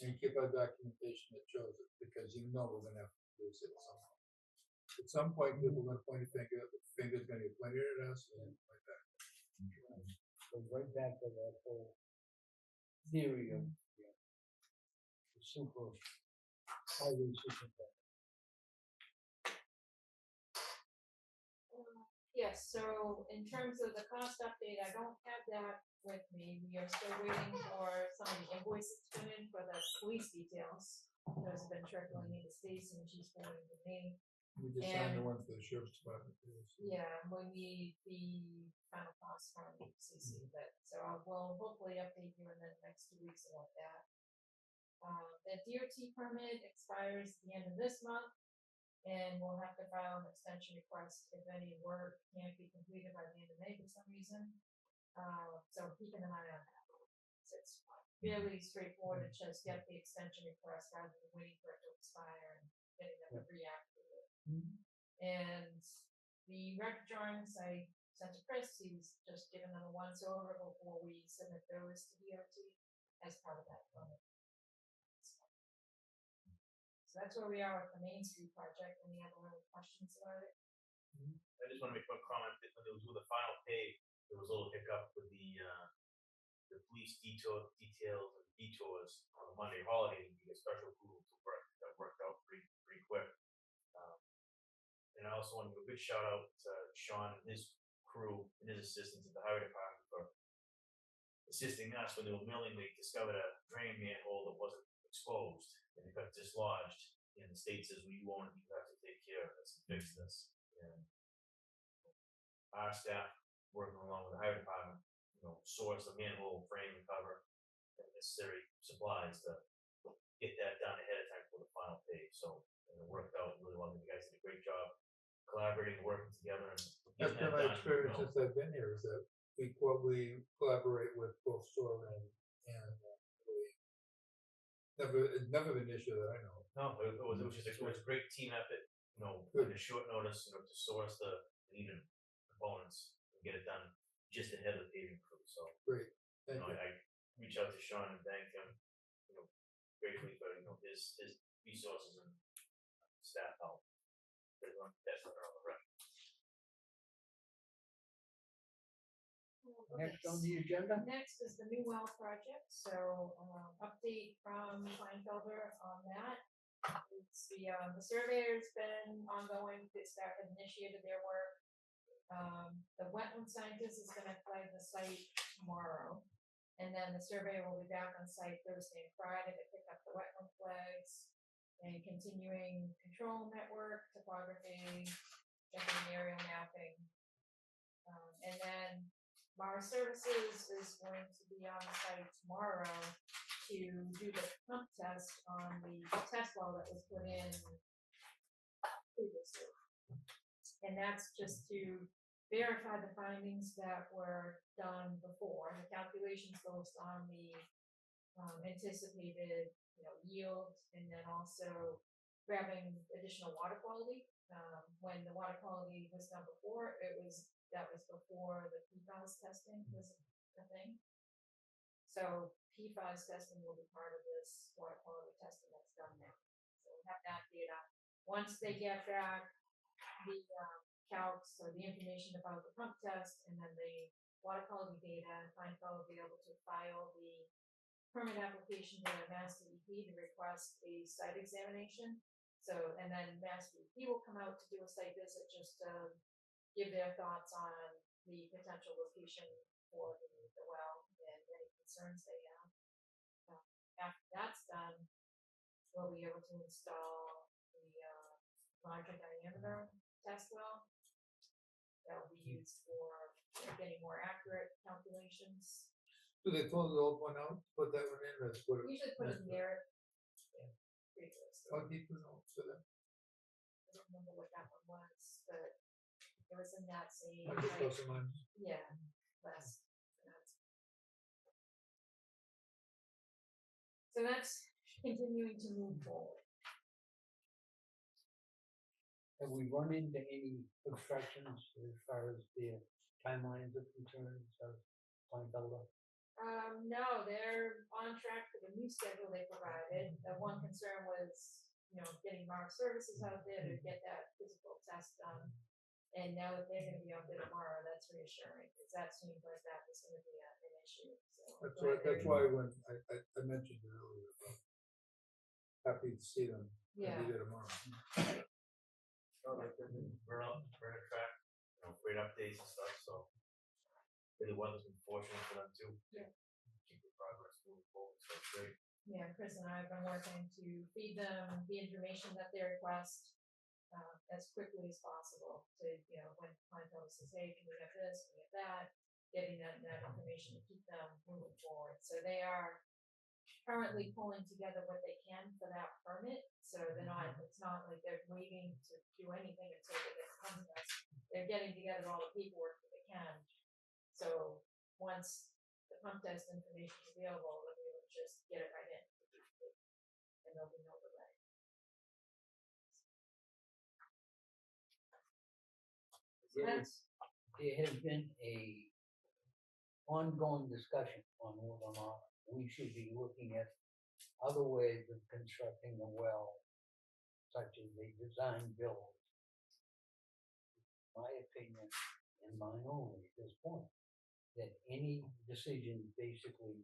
[SPEAKER 5] And keep our documentation that shows it, because you know we're gonna have to use it somehow. At some point, people are gonna point a finger, the finger's gonna get pointed at us, and like that.
[SPEAKER 1] Goes right back to that whole theory of, the super, highway superintendent.
[SPEAKER 7] yes, so in terms of the cost update, I don't have that with me. We are still waiting for some of the invoices to come in for the police details. Those have been trickling into Stacy and she's forwarding to me.
[SPEAKER 5] We just signed the
[SPEAKER 7] And-
[SPEAKER 5] one for the sheriff's department. too, so.
[SPEAKER 7] Yeah, we need the final cost from CC, but, so I will hopefully update you in the next 2 weeks about that. The DOT permit expires at the end of this month, and we'll have to file an extension request if any work can't be completed by the end of May for some reason. So keeping an eye on that. So it's fairly straightforward to just get the extension request rather than waiting for it to expire and getting them to reactivate it. And the rec drawings I sent to Chris, he's just given them a once over before we submit those to DOT as part of that permit. So that's where we are with the Main Street project. Any other questions about it?
[SPEAKER 2] I just want to make one comment that when they were doing the final pay, there was a little hiccup with the police details and detours on the Monday holiday. You get special approval to work, that worked out pretty quick. And I also want to give a big shout out to Sean and his crew and his assistants at the highway department for assisting us when they were milling. They discovered a drain manhole that wasn't exposed and it got dislodged. And the state says, well, you have to take care of this and fix this. And our staff, working along with the highway department, source a manhole frame and cover and necessary supplies to get that done ahead of time for the final pay. So it worked out really well. You guys did a great job collaborating, working together. And
[SPEAKER 5] That's
[SPEAKER 2] getting
[SPEAKER 5] been
[SPEAKER 2] that
[SPEAKER 5] my
[SPEAKER 2] done,
[SPEAKER 5] experience since I've been here, is that we collaborate with both store and it's never been an issue that I know of.
[SPEAKER 2] No, it was just it was a great team effort.
[SPEAKER 5] Good.
[SPEAKER 2] In a short notice, to source the even components and get it done just ahead of the paving crew. So
[SPEAKER 5] Great, thank you.
[SPEAKER 2] I reached out to Sean and thanked him, gratefully for his resources and staff help. That's what they're on the record.
[SPEAKER 1] Next on the agenda,
[SPEAKER 7] Next is the new well project, so, update from Kleinfelder on that. It's the surveyor's been ongoing, they started, initiated their work. The wetland scientist is gonna flag the site tomorrow. And then the surveyor will be back on site Thursday and Friday to pick up the wetland flags and continuing control network, topography, checking aerial mapping. And then Mars Services is going to be on the site tomorrow to do the pump test on the test well that was put in previously. And that's just to verify the findings that were done before, the calculations based on the anticipated, yield, and then also grabbing additional water quality. When the water quality was done before, that was before the PFAS testing was a thing. So PFAS testing will be part of this water quality testing that's done now. So we have that data. Once they get back the calcs or the information about the pump test and then the water quality data, Kleinfeld will be able to file the permit application to Mass DEP to request a site examination. So, and then Mass DEP will come out to do a site visit just to give their thoughts on the potential location for the well and any concerns they have. After that's done, we'll be able to install the larger diameter test well. That will be used for getting more accurate calculations.
[SPEAKER 5] Do they pull the old one out, put that one in, or put it?
[SPEAKER 7] Usually put it near it. Yeah, pretty close.
[SPEAKER 5] How deep is it for them?
[SPEAKER 7] I don't remember what that one was, but it was in that same.
[SPEAKER 5] Like a plus or minus?
[SPEAKER 7] Yeah, less. So that's continuing to move forward.
[SPEAKER 1] Have we run into any obstructions as far as the timelines are concerned, so Kleinfelder?
[SPEAKER 7] No, they're on track for the new schedule they provided. The one concern was, getting Mars Services out there to get that physical test done. And now that they're gonna be out there tomorrow, that's reassuring, because that seemed like that was gonna be an issue, so.
[SPEAKER 5] That's why when I mentioned it earlier, about happy to see them,
[SPEAKER 7] Yeah.
[SPEAKER 5] be there tomorrow.
[SPEAKER 2] We're on track, great updates and stuff, so. The weather's been fortunate for them too.
[SPEAKER 7] Yeah.
[SPEAKER 2] Keep the progress moving forward, so it's great.
[SPEAKER 7] Yeah, Chris and I have been working to feed them the information that they request as quickly as possible. To, when Kleinfeld says, hey, can we have this, can we have that, getting that information to keep them moving forward. So they are currently pulling together what they can for that permit. So they're not, it's not like they're waiting to do anything until they get the pump test. They're getting together all the paperwork that they can. So once the pump test information is available, they'll be able to just get it right in. And there'll be no delay.
[SPEAKER 1] There has been a ongoing discussion on whether or not we should be looking at other ways of constructing the well, such as a design build. My opinion, and mine only at this point, that any decision basically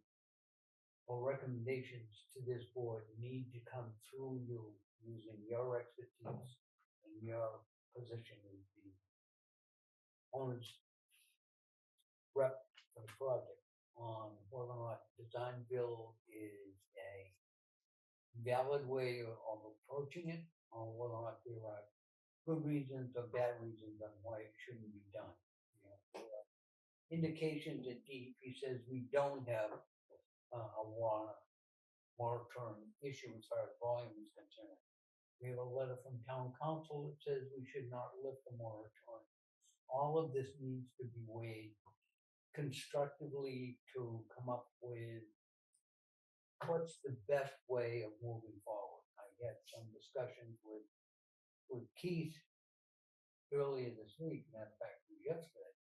[SPEAKER 1] or recommendations to this board need to come through you using your expertise and your position as the owner's rep for the project on whether or not design build is a valid way of approaching it, or whether or not there are good reasons or bad reasons on why it shouldn't be done. There are indications that DEP says we don't have a water moratorium issue as far as volume is concerned. We have a letter from town council that says we should not lift the moratorium. All of this needs to be weighed constructively to come up with what's the best way of moving forward. I had some discussions with Keith earlier this week, matter of fact, yesterday,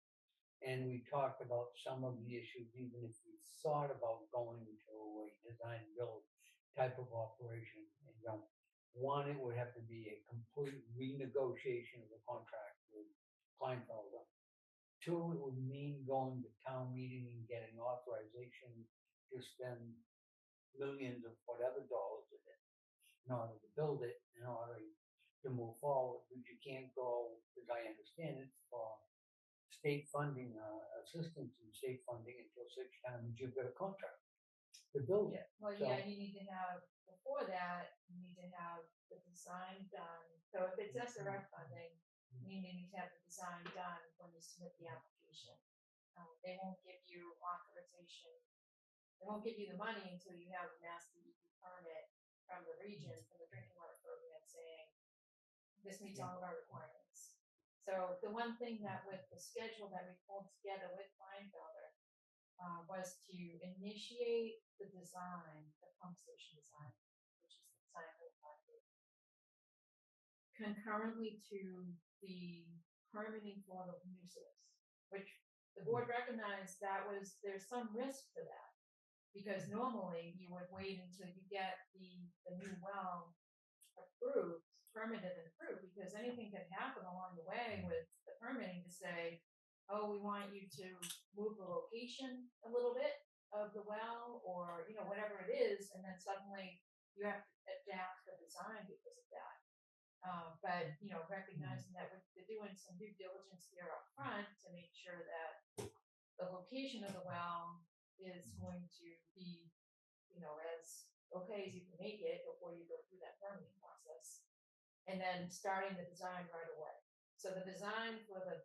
[SPEAKER 1] and we talked about some of the issues, even if we thought about going to a design build type of operation. And, one, it would have to be a complete renegotiation of the contract with Kleinfelder. Two, it would mean going to town meeting and getting authorization to spend millions of whatever dollars in order to build it, in order to move forward. But you can't go, as I understand it, for state funding, assistance in state funding until such time as you've got a contract to build it.
[SPEAKER 7] Well,
[SPEAKER 1] So-
[SPEAKER 7] yeah, you need to have, before that, you need to have the design done. So if it's SRF funding, you need to have the design done when you submit the application. They won't give you authorization. They won't give you the money until you have a mass DEP permit from the region, from the drinking water program, saying this meets all of our requirements. So the one thing that with the schedule that we pulled together with Kleinfelder was to initiate the design, the pump station design, which is the design for the project, concurrently to the permitting for the new source, which the board recognized there's some risk to that. Because normally you would wait until you get the new well approved, permitted and approved, because anything could happen along the way with the permitting to say, oh, we want you to move the location a little bit of the well, or, whatever it is, and then suddenly you have to adapt the design because of that. But, recognizing that we're doing some due diligence here up front to make sure that the location of the well is going to be, as okay as you can make it before you go through that permitting process. And then starting the design right away. So the design for the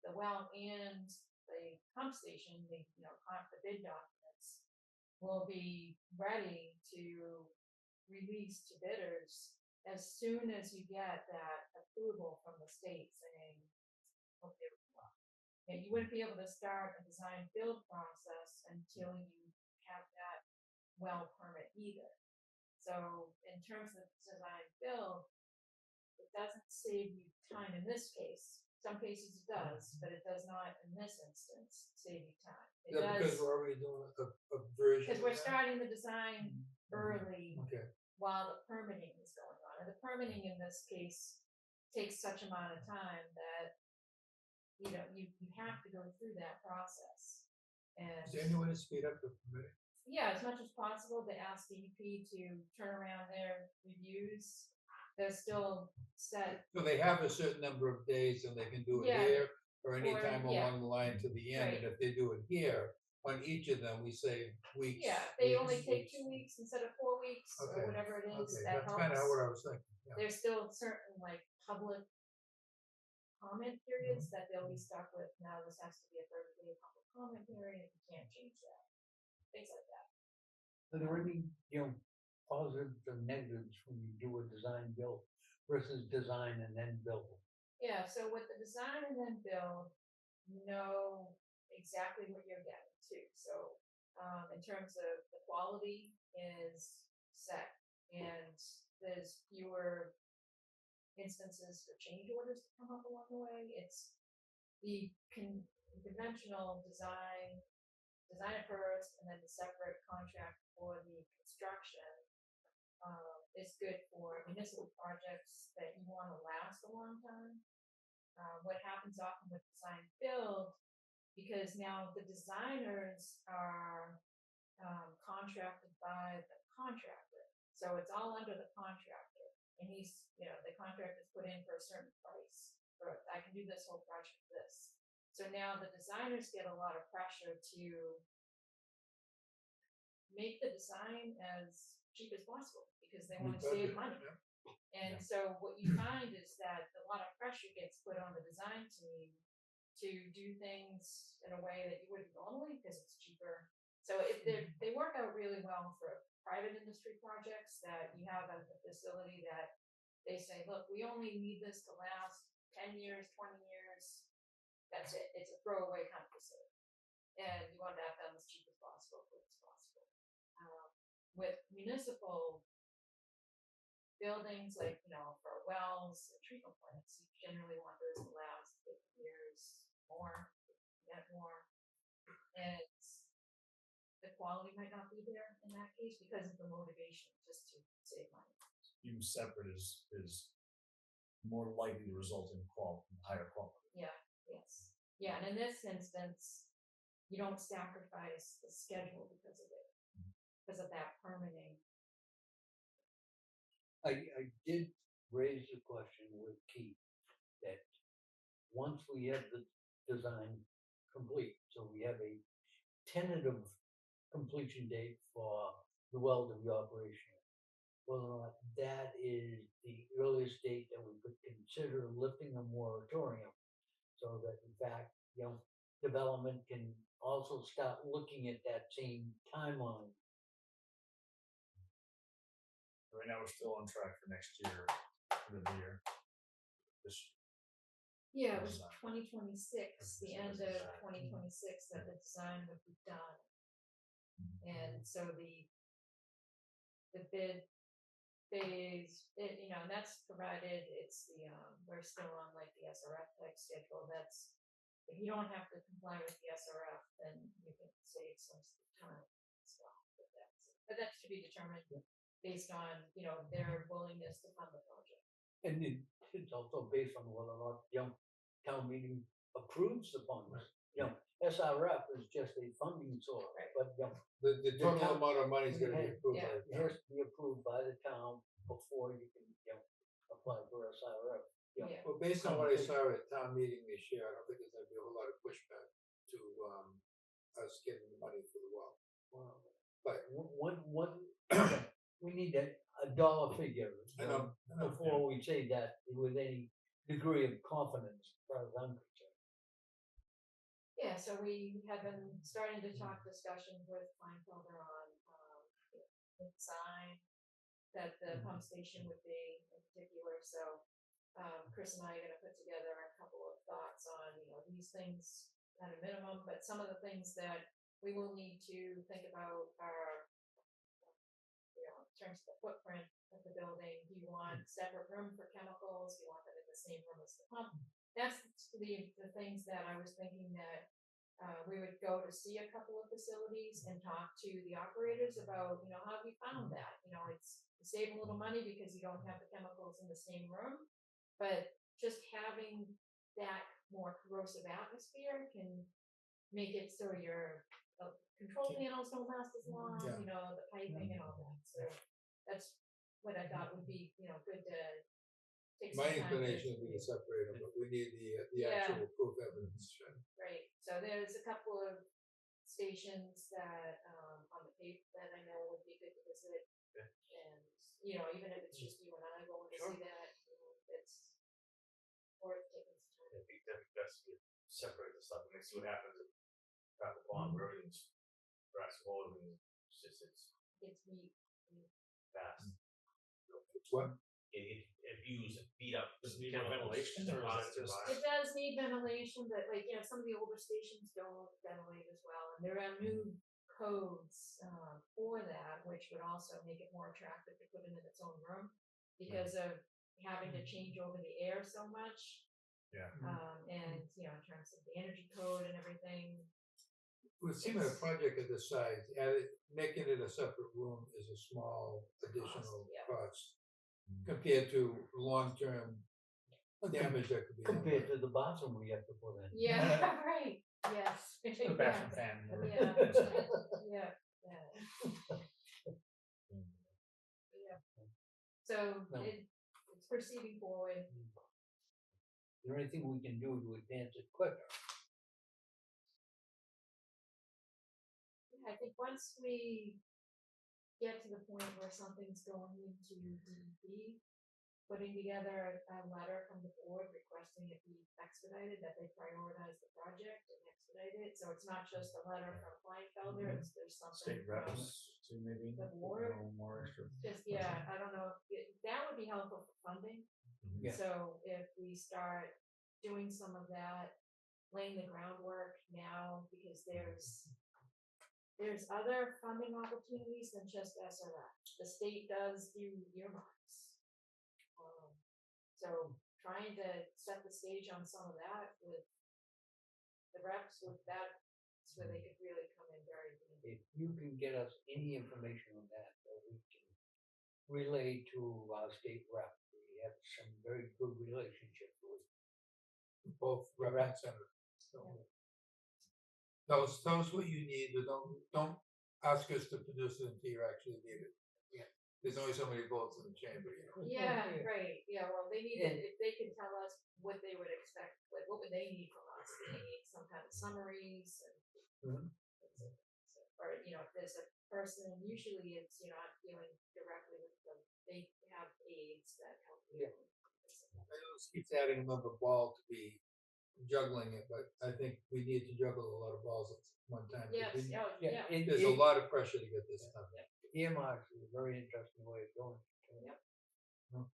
[SPEAKER 7] the well and the pump station, the, the bid documents will be ready to release to bidders as soon as you get that approval from the state saying, okay, and you wouldn't be able to start a design build process until you have that well permit either. So in terms of design build, it doesn't save you time in this case. Some cases it does, but it does not in this instance save you time. It
[SPEAKER 5] Yeah, because
[SPEAKER 7] does,
[SPEAKER 5] we're already doing a version.
[SPEAKER 7] because
[SPEAKER 5] of
[SPEAKER 7] we're
[SPEAKER 5] that?
[SPEAKER 7] starting the design early
[SPEAKER 5] Okay,
[SPEAKER 7] while the permitting is going on. And the permitting in this case takes such amount of time that, you have to go through that process. And
[SPEAKER 5] is there any way to speed up the permitting?
[SPEAKER 7] yeah, as much as possible to ask DEP to turn around their reviews. They're still set.
[SPEAKER 5] So they have a certain number of days and they can do it
[SPEAKER 7] Yeah,
[SPEAKER 5] here or any
[SPEAKER 7] or-
[SPEAKER 5] time
[SPEAKER 7] yeah.
[SPEAKER 5] along the line to the end, and
[SPEAKER 7] Right.
[SPEAKER 5] if they do it here, on each of them, we say weeks.
[SPEAKER 7] Yeah, they only
[SPEAKER 5] weeks,
[SPEAKER 7] take
[SPEAKER 5] weeks.
[SPEAKER 7] 2 weeks instead of 4 weeks
[SPEAKER 5] Okay,
[SPEAKER 7] or whatever it is.
[SPEAKER 5] Okay,
[SPEAKER 7] That
[SPEAKER 5] that's kinda
[SPEAKER 7] helps.
[SPEAKER 5] what I was thinking, yeah.
[SPEAKER 7] There's still certain like public comment periods that they'll be stuck with. Now this has to be a 30-day public comment period. You can't change that. Things like that.
[SPEAKER 1] Are there any, positives or negatives when you do a design build versus design and then build?
[SPEAKER 7] Yeah, so with the design and then build, you know exactly what you're getting to. So in terms of the quality is set and there's fewer instances for change orders to come up along the way. It's the conventional design it first, and then the separate contract for the construction is good for municipal projects that you want to last a long time. What happens often with design build, because now the designers are contracted by the contractor, so it's all under the contractor, and he's, the contract is put in for a certain price. For I can do this whole project for this. So now the designers get a lot of pressure to make the design as cheap as possible because they want to save money. And so what you find is that a lot of pressure gets put on the design team to do things in a way that you wouldn't normally because it's cheaper. So if they work out really well for private industry projects that you have a facility that they say, look, we only need this to last 10 years, 20 years. That's it. It's a throwaway kind of facility. And you want to have them as cheap as possible, quick as possible. With municipal buildings, like, for wells and treatment plants, you generally want those to last 50 years more, yet more. And the quality might not be there in that case because of the motivation just to save money.
[SPEAKER 3] Being separate is more likely to result in higher quality.
[SPEAKER 7] Yeah, yes. Yeah, and in this instance, you don't sacrifice the schedule because of it, because of that permitting.
[SPEAKER 1] I did raise the question with Keith that once we have the design complete, so we have a tentative completion date for the well to be operational, whether or not that is the earliest date that we could consider lifting a moratorium, so that in fact, development can also start looking at that same timeline.
[SPEAKER 3] Right now, we're still on track for next year, end of the year. This
[SPEAKER 7] Yeah, it was
[SPEAKER 3] Design.
[SPEAKER 7] 2026, the end of 2026 that the design would be done. And so the bid phase, and that's provided it's we're still on like the SRF type schedule. That's, if you don't have to comply with the SRF, then you can save some time as well. But that's to be determined based on, their willingness to fund the project.
[SPEAKER 1] And it's also based on whether or not, town meeting approves the funds. SRF is just a funding source,
[SPEAKER 7] Right.
[SPEAKER 1] but,
[SPEAKER 5] The total
[SPEAKER 1] town-
[SPEAKER 5] amount of money is gonna be approved by
[SPEAKER 7] Yeah.
[SPEAKER 5] the
[SPEAKER 1] it
[SPEAKER 5] town.
[SPEAKER 1] has to be approved by the town before you can, apply for SRF.
[SPEAKER 7] Yeah.
[SPEAKER 5] Well, based on what I saw at town meeting this year, I don't think there's gonna be a whole lot of pushback to, us getting the money for the well.
[SPEAKER 1] Well,
[SPEAKER 5] But,
[SPEAKER 1] one, we need a dollar figure.
[SPEAKER 5] I know.
[SPEAKER 1] Before we say that with any degree of confidence, as far as I'm concerned.
[SPEAKER 7] Yeah, so we have been starting to talk discussions with Kleinfelder on, the design that the pump station would be in particular, so, Chris and I are gonna put together a couple of thoughts on, these things at a minimum, but some of the things that we will need to think about are, in terms of the footprint of the building, do you want separate room for chemicals, do you want them in the same room as the pump? That's the things that I was thinking that, we would go to see a couple of facilities and talk to the operators about, how have you found that? It's you save a little money because you don't have the chemicals in the same room, but just having that more corrosive atmosphere can make it so your control panels don't last as long,
[SPEAKER 5] Yeah.
[SPEAKER 7] the piping and all that. So that's what I thought would be, good to take some
[SPEAKER 5] My
[SPEAKER 7] time to-
[SPEAKER 5] inclination would be to separate them, but we need the
[SPEAKER 7] Yeah.
[SPEAKER 5] actual proof evidence.
[SPEAKER 7] Right, so there's a couple of stations that, on the Cape that I know would be good to visit.
[SPEAKER 2] Okay.
[SPEAKER 7] And, even if it's just you and I going to
[SPEAKER 2] Sure.
[SPEAKER 7] see that, it's worth taking some time.
[SPEAKER 2] I think that'd be best to separate the stuff and see what happens at Crackle Pond, where everything's grass all everything. It's
[SPEAKER 7] It's
[SPEAKER 2] fast.
[SPEAKER 5] It's what?
[SPEAKER 2] If you use it, beat up.
[SPEAKER 3] Does it need more ventilation, or is that just-
[SPEAKER 7] It does need ventilation, but some of the older stations don't ventilate as well, and there are new codes, for that, which would also make it more attractive to put it in its own room because of having to change over the air so much.
[SPEAKER 3] Yeah.
[SPEAKER 7] And, in terms of the energy code and everything,
[SPEAKER 5] It would seem a project of this size, making it a separate room is a small additional
[SPEAKER 7] yeah.
[SPEAKER 5] cost compared to long-term damage that could be.
[SPEAKER 1] Compared to the bathroom we have to put in.
[SPEAKER 7] yeah, right, yes.
[SPEAKER 3] The bathroom fan. or-
[SPEAKER 7] Yeah, yeah, yeah. Yeah. So
[SPEAKER 1] No.
[SPEAKER 7] it's proceeding forward.
[SPEAKER 1] Is there anything we can do to advance it quicker?
[SPEAKER 7] I think once we get to the point where something's going into DEP, putting together a letter from the board requesting it be expedited, that they prioritize the project and expedite it, so it's not just a letter from Kleinfelder, there's something
[SPEAKER 3] State
[SPEAKER 7] from
[SPEAKER 3] reps to maybe.
[SPEAKER 7] the board.
[SPEAKER 3] More extra.
[SPEAKER 7] Just, I don't know, that would be helpful for funding.
[SPEAKER 1] Yeah.
[SPEAKER 7] So if we start doing some of that, laying the groundwork now, because there's other funding opportunities than just SRF. The state does do earmarks. So trying to set the stage on some of that with the reps with that, so they could really come in very handy.
[SPEAKER 1] If you can get us any information on that we can relay to our state rep, we have some very good relationship with.
[SPEAKER 5] Both rep and senator. Tell us what you need, but don't ask us to produce it until you actually need it.
[SPEAKER 1] Yeah.
[SPEAKER 5] There's only so many votes in the chamber,
[SPEAKER 7] Yeah, right, well, they need, if they can tell us what they would expect, like, what would they need from us? They need some kind of summaries and. Or, if there's a person, usually it's, I'm dealing directly with them, they have aides that help you.
[SPEAKER 1] Yeah.
[SPEAKER 5] I know this keeps adding another ball to be juggling it, but I think we need to juggle a lot of balls at one time. 'Cause
[SPEAKER 7] Yes, yeah.
[SPEAKER 5] There's a lot of pressure to get this done.
[SPEAKER 1] Earmarks is a very interesting way of going.
[SPEAKER 7] Yep.
[SPEAKER 5] Oh.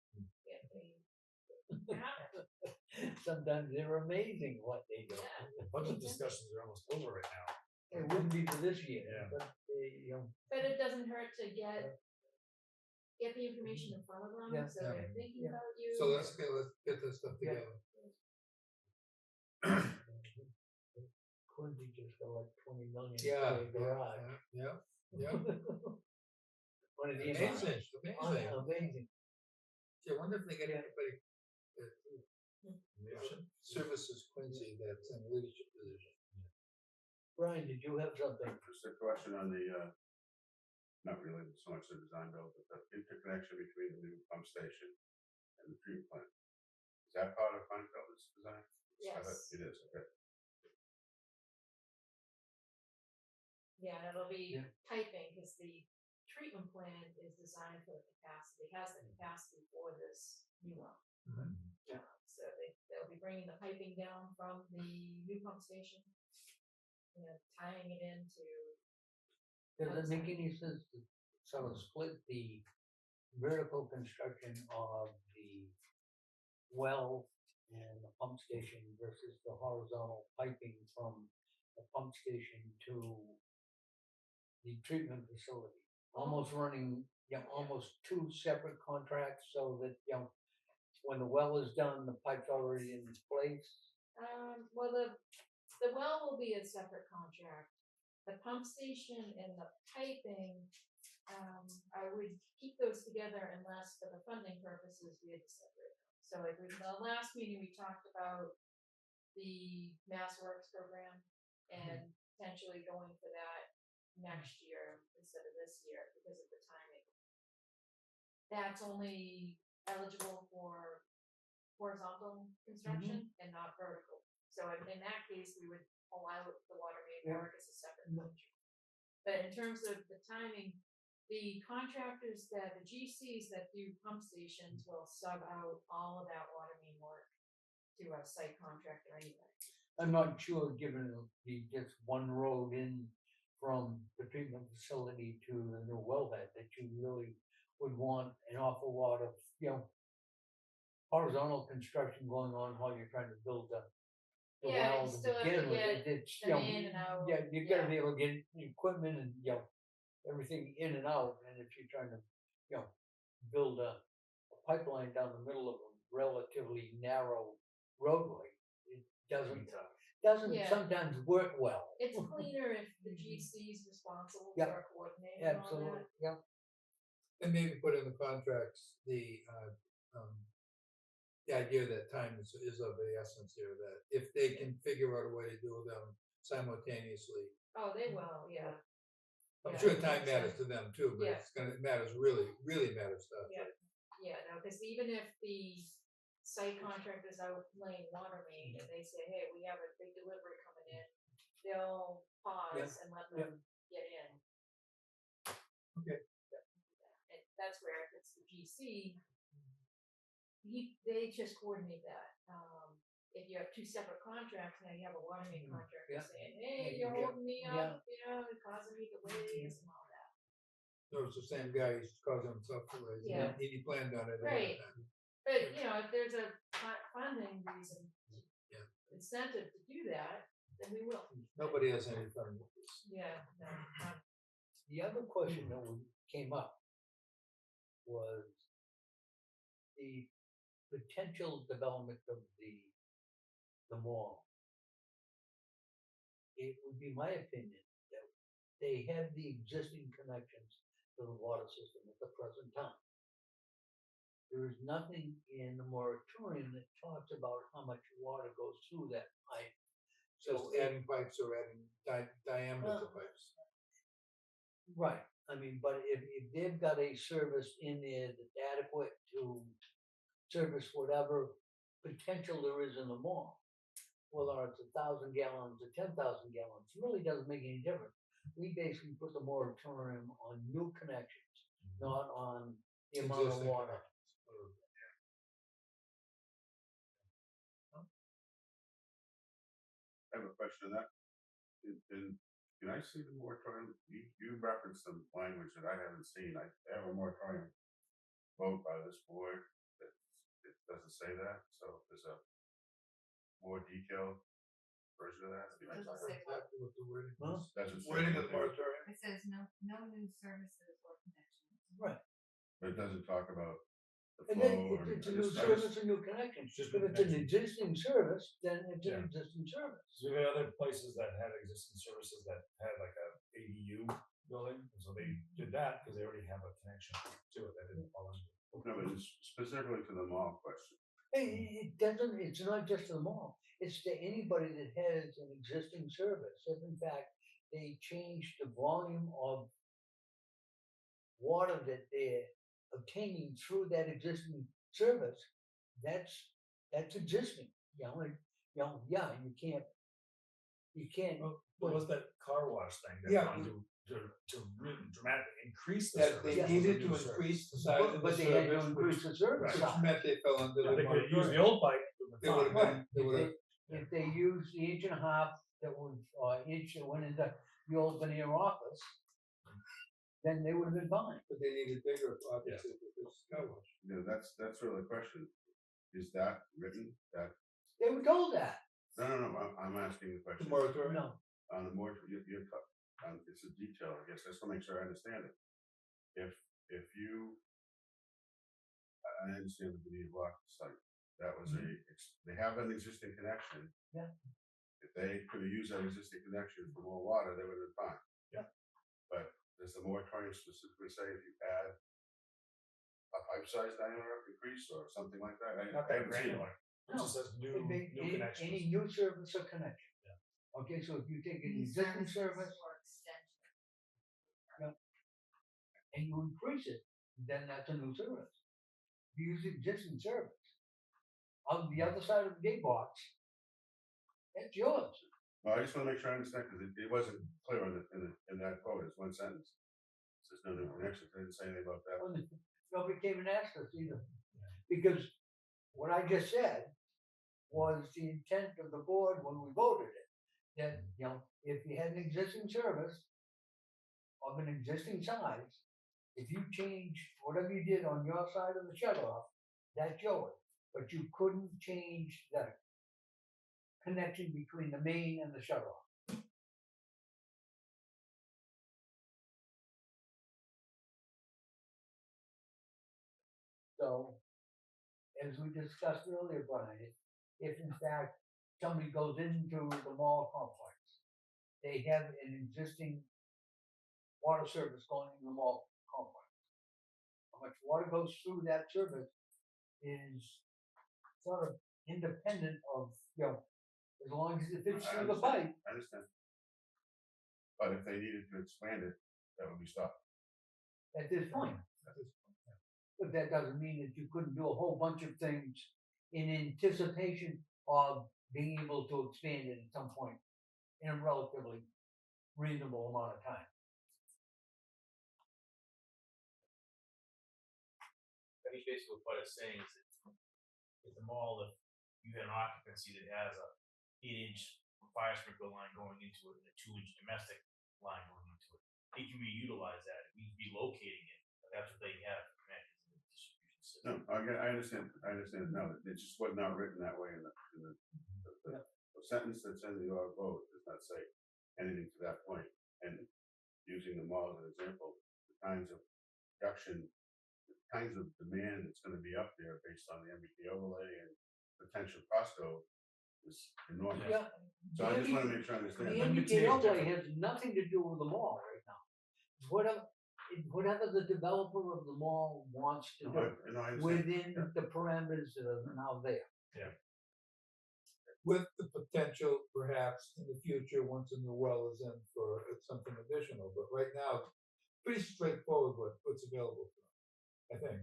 [SPEAKER 7] Yeah, yeah.
[SPEAKER 1] Sometimes they're amazing what they do.
[SPEAKER 7] Yeah.
[SPEAKER 3] Budget discussions are almost over right now.
[SPEAKER 1] It wouldn't be for this year,
[SPEAKER 3] Yeah.
[SPEAKER 1] but they,
[SPEAKER 7] But it doesn't hurt to get the information in front of them,
[SPEAKER 1] Yeah.
[SPEAKER 7] so they're thinking
[SPEAKER 1] Yeah.
[SPEAKER 7] about you.
[SPEAKER 5] So let's get this stuff
[SPEAKER 1] Yeah.
[SPEAKER 5] together.
[SPEAKER 1] Quincy just got like 20 million.
[SPEAKER 5] Yeah,
[SPEAKER 1] for a garage.
[SPEAKER 5] yeah.
[SPEAKER 1] One of these.
[SPEAKER 5] Amazing, amazing.
[SPEAKER 1] Amazing.
[SPEAKER 5] Gee, I wonder if they get anybody that
[SPEAKER 3] Leadership.
[SPEAKER 5] services Quincy that's in a leadership position.
[SPEAKER 1] Brian, did you have something?
[SPEAKER 9] Just a question on the, not related so much to the design build, but the interconnection between the new pump station and the treatment plant. Is that part of Kleinfelder's design?
[SPEAKER 7] Yes.
[SPEAKER 9] It is, okay.
[SPEAKER 7] Yeah, and it'll be
[SPEAKER 1] Yeah.
[SPEAKER 7] piping, because the treatment plant is designed for the capacity, it has the capacity for this new one. So they'll be bringing the piping down from the new pump station tying it into,
[SPEAKER 1] Does it make any sense to sort of split the vertical construction of the well and the pump station versus the horizontal piping from the pump station to the treatment facility? Almost running, almost two separate contracts so that, when the well is done, the pipe's already in place.
[SPEAKER 7] well, the well will be a separate contract. The pump station and the piping, I would keep those together unless for the funding purposes, we had to separate them. So like in the last meeting, we talked about the Mass Works program and potentially going for that next year instead of this year because of the timing. That's only eligible for horizontal construction and not vertical. So in that case, we would allow the water main work as a separate contract. But in terms of the timing, the contractors the GCs that do pump stations will sub out all of that water main work to a site contractor anyway.
[SPEAKER 1] I'm not sure, given it'll be just one road in from the treatment facility to the new wellhead, that you really would want an awful lot of, horizontal construction going on while you're trying to build the
[SPEAKER 7] Yeah,
[SPEAKER 1] well
[SPEAKER 7] you
[SPEAKER 1] to
[SPEAKER 7] still have
[SPEAKER 1] begin
[SPEAKER 7] to
[SPEAKER 1] with.
[SPEAKER 7] get
[SPEAKER 1] It's,
[SPEAKER 7] them in and out.
[SPEAKER 1] yeah, you gotta
[SPEAKER 7] Yeah.
[SPEAKER 1] be able to get the equipment and, everything in and out. And if you're trying to, build a pipeline down the middle of a relatively narrow roadway, it doesn't
[SPEAKER 7] Yeah.
[SPEAKER 1] sometimes work well.
[SPEAKER 7] It's cleaner if the GC is responsible
[SPEAKER 1] Yep.
[SPEAKER 7] for coordinating all
[SPEAKER 1] Absolutely,
[SPEAKER 7] that.
[SPEAKER 1] yeah.
[SPEAKER 5] And maybe put in the contracts, the idea that time is of the essence here, that if they can figure out a way to do them simultaneously.
[SPEAKER 7] Oh, they will, yeah.
[SPEAKER 5] I'm
[SPEAKER 7] Yeah,
[SPEAKER 5] sure
[SPEAKER 7] it
[SPEAKER 5] time
[SPEAKER 7] makes
[SPEAKER 5] matters
[SPEAKER 7] sense.
[SPEAKER 5] to them too, but
[SPEAKER 7] Yeah.
[SPEAKER 5] it matters really, really matters to us.
[SPEAKER 7] Yeah. Yeah, no, because even if the site contractor's out laying water main and they say, hey, we have a big delivery coming in, they'll pause and let them get in.
[SPEAKER 5] Okay.
[SPEAKER 7] And that's where if it's the GC, they just coordinate that. If you have two separate contracts, now you have a water main contractor saying, hey, you're holding me up, causing me delays and all that.
[SPEAKER 5] So it's the same guy who's causing himself delays.
[SPEAKER 7] Yeah.
[SPEAKER 5] He planned on it.
[SPEAKER 7] Right.
[SPEAKER 5] ahead of time.
[SPEAKER 7] But, if there's a funding reason,
[SPEAKER 5] Yeah.
[SPEAKER 7] incentive to do that, then we will.
[SPEAKER 5] Nobody has any fun with this.
[SPEAKER 7] Yeah, no,
[SPEAKER 1] The other question that came up was the potential development of the mall. It would be my opinion that they have the existing connections to the water system at the present time. There is nothing in the moratorium that talks about how much water goes through that pipe.
[SPEAKER 5] Just adding pipes or adding diameters of pipes.
[SPEAKER 1] Right, I mean, but if they've got a service in there that's adequate to service whatever potential there is in the mall, whether it's 1,000 gallons or 10,000 gallons, really doesn't make any difference. We basically put the moratorium on new connections, not on the amount of
[SPEAKER 5] Existing
[SPEAKER 1] water.
[SPEAKER 9] I have a question on that. Can I see the moratorium? You referenced some language that I haven't seen. I have a moratorium vote by this board that it doesn't say that. So there's a more detailed version of that.
[SPEAKER 8] Doesn't say what.
[SPEAKER 5] Exactly what the wording
[SPEAKER 1] Huh?
[SPEAKER 5] is.
[SPEAKER 9] Doesn't say
[SPEAKER 5] Wording of the
[SPEAKER 9] anything,
[SPEAKER 5] moratorium.
[SPEAKER 8] It says no new services or connections.
[SPEAKER 1] Right.
[SPEAKER 9] but it doesn't talk about the
[SPEAKER 1] And
[SPEAKER 9] flow.
[SPEAKER 1] then
[SPEAKER 9] or
[SPEAKER 1] if it's a
[SPEAKER 9] the
[SPEAKER 1] new
[SPEAKER 9] status.
[SPEAKER 1] service, a new connection.
[SPEAKER 3] Just
[SPEAKER 1] If
[SPEAKER 3] new
[SPEAKER 1] it's an
[SPEAKER 3] connection.
[SPEAKER 1] existing service, then it's an
[SPEAKER 3] Yeah.
[SPEAKER 1] existing service.
[SPEAKER 3] So we had other places that had existing services that had like a ADU building, and so they did that because they already have a connection to it that didn't fall into.
[SPEAKER 9] No, but it's specifically to the mall question.
[SPEAKER 1] It doesn't, it's not just to the mall, it's to anybody that has an existing service. If in fact, they change the volume of water that they're obtaining through that existing service, that's existing, and, yeah, you can't.
[SPEAKER 3] What was that car wash thing that
[SPEAKER 5] Yeah.
[SPEAKER 3] wanted to really dramatically increase the
[SPEAKER 5] That
[SPEAKER 3] service?
[SPEAKER 5] they needed to increase the size of the
[SPEAKER 1] But they had to
[SPEAKER 5] service,
[SPEAKER 1] increase the service
[SPEAKER 5] which
[SPEAKER 1] size.
[SPEAKER 5] meant they fell under
[SPEAKER 3] Yeah,
[SPEAKER 5] the
[SPEAKER 3] they could use the
[SPEAKER 5] moratorium.
[SPEAKER 3] old pipe.
[SPEAKER 5] They would have
[SPEAKER 1] Right.
[SPEAKER 5] been, they would have,
[SPEAKER 1] If they use the 1.5 that would, each that went into the old veneer office, then they would have been fine.
[SPEAKER 5] But they needed bigger, obviously, with this car wash.
[SPEAKER 9] That's really the question. Is that written, that,
[SPEAKER 1] They were told that.
[SPEAKER 9] no, I'm asking the
[SPEAKER 5] The
[SPEAKER 9] question.
[SPEAKER 5] moratorium?
[SPEAKER 1] No,
[SPEAKER 9] On the more, it's a detail, I guess, just to make sure I understand it. If you, I understand the Benita Block site, that was they have an existing connection.
[SPEAKER 1] Yeah.
[SPEAKER 9] If they could have used that existing connection for more water, they would have been fine.
[SPEAKER 3] Yeah.
[SPEAKER 9] But does the moratorium specifically say if you add a pipe size diameter increase or something like that?
[SPEAKER 3] Not
[SPEAKER 9] I
[SPEAKER 3] that
[SPEAKER 9] haven't seen it.
[SPEAKER 3] granular. It just says new
[SPEAKER 1] any
[SPEAKER 3] connections.
[SPEAKER 1] new service or connection.
[SPEAKER 3] Yeah.
[SPEAKER 1] Okay, so if you take an
[SPEAKER 8] New
[SPEAKER 1] existing
[SPEAKER 8] services
[SPEAKER 1] service
[SPEAKER 8] or extension.
[SPEAKER 1] and you increase it, then that's a new service. You use the existing service. On the other side of the gate box, it's yours.
[SPEAKER 9] Well, I just want to make sure I understand, because it wasn't clear in that quote, it's one sentence. It says no new connections, they didn't say anything about that.
[SPEAKER 1] Well, nobody came and asked us either. Because what I just said was the intent of the board when we voted it. That, you know, if you had an existing service of an existing size, if you change whatever you did on your side of the shut off, that's yours. But you couldn't change the connection between the main and the shut off. So, as we discussed earlier, Brian, if in fact somebody goes into the mall complex, they have an existing water service going in the mall complex. How much water goes through that service is sort of independent of, you know, as long as it fits through the pipe.
[SPEAKER 9] I understand. But if they needed to expand it, that would be stopped.
[SPEAKER 1] At this point. But that doesn't mean that you couldn't do a whole bunch of things in anticipation of being able to expand it at some point in a relatively reasonable amount of time.
[SPEAKER 2] I think basically what it's saying is that at the mall, if you had an occupancy that has a 8-inch fire sprinkler line going into it and a 2-inch domestic line going into it, they can reutilize that. We can be locating it, but that's what they have connected to the distribution system.
[SPEAKER 9] No, I understand. No, it just was not written that way in the sentence that's in your vote does not say anything to that point. And using the mall as an example, the kinds of production, the kinds of demand that's going to be up there based on the MVP overlay and potential Costco is enormous.
[SPEAKER 1] Yeah.
[SPEAKER 9] So I just want to make sure I understand.
[SPEAKER 1] The MVP overlay has nothing to do with the mall right now. Whatever the developer of the mall wants to do
[SPEAKER 9] I understand.
[SPEAKER 1] within the parameters that are now there.
[SPEAKER 5] With the potential, perhaps, in the future, once a new well is in for something additional, but right now, pretty straightforward with what's available for them, I think.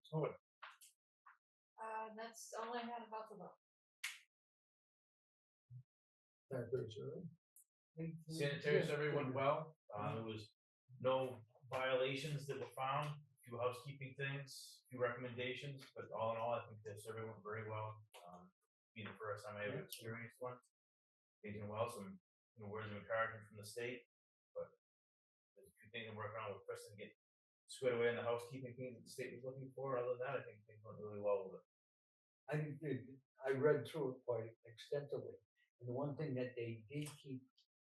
[SPEAKER 3] So what?
[SPEAKER 7] That's all I had about the vote.
[SPEAKER 2] Sanitary survey went well. There was no violations that were found, a few housekeeping things, a few recommendations, but all in all, I think the survey went very well. Being the first time I ever experienced one. Taking well, some words of encouragement from the state, but there's a few things I'm working on with Kristen to get squared away in the housekeeping things that the state was looking for. Other than that, I think things went really well with it.
[SPEAKER 1] I read through it quite extensively, and the one thing that they did keep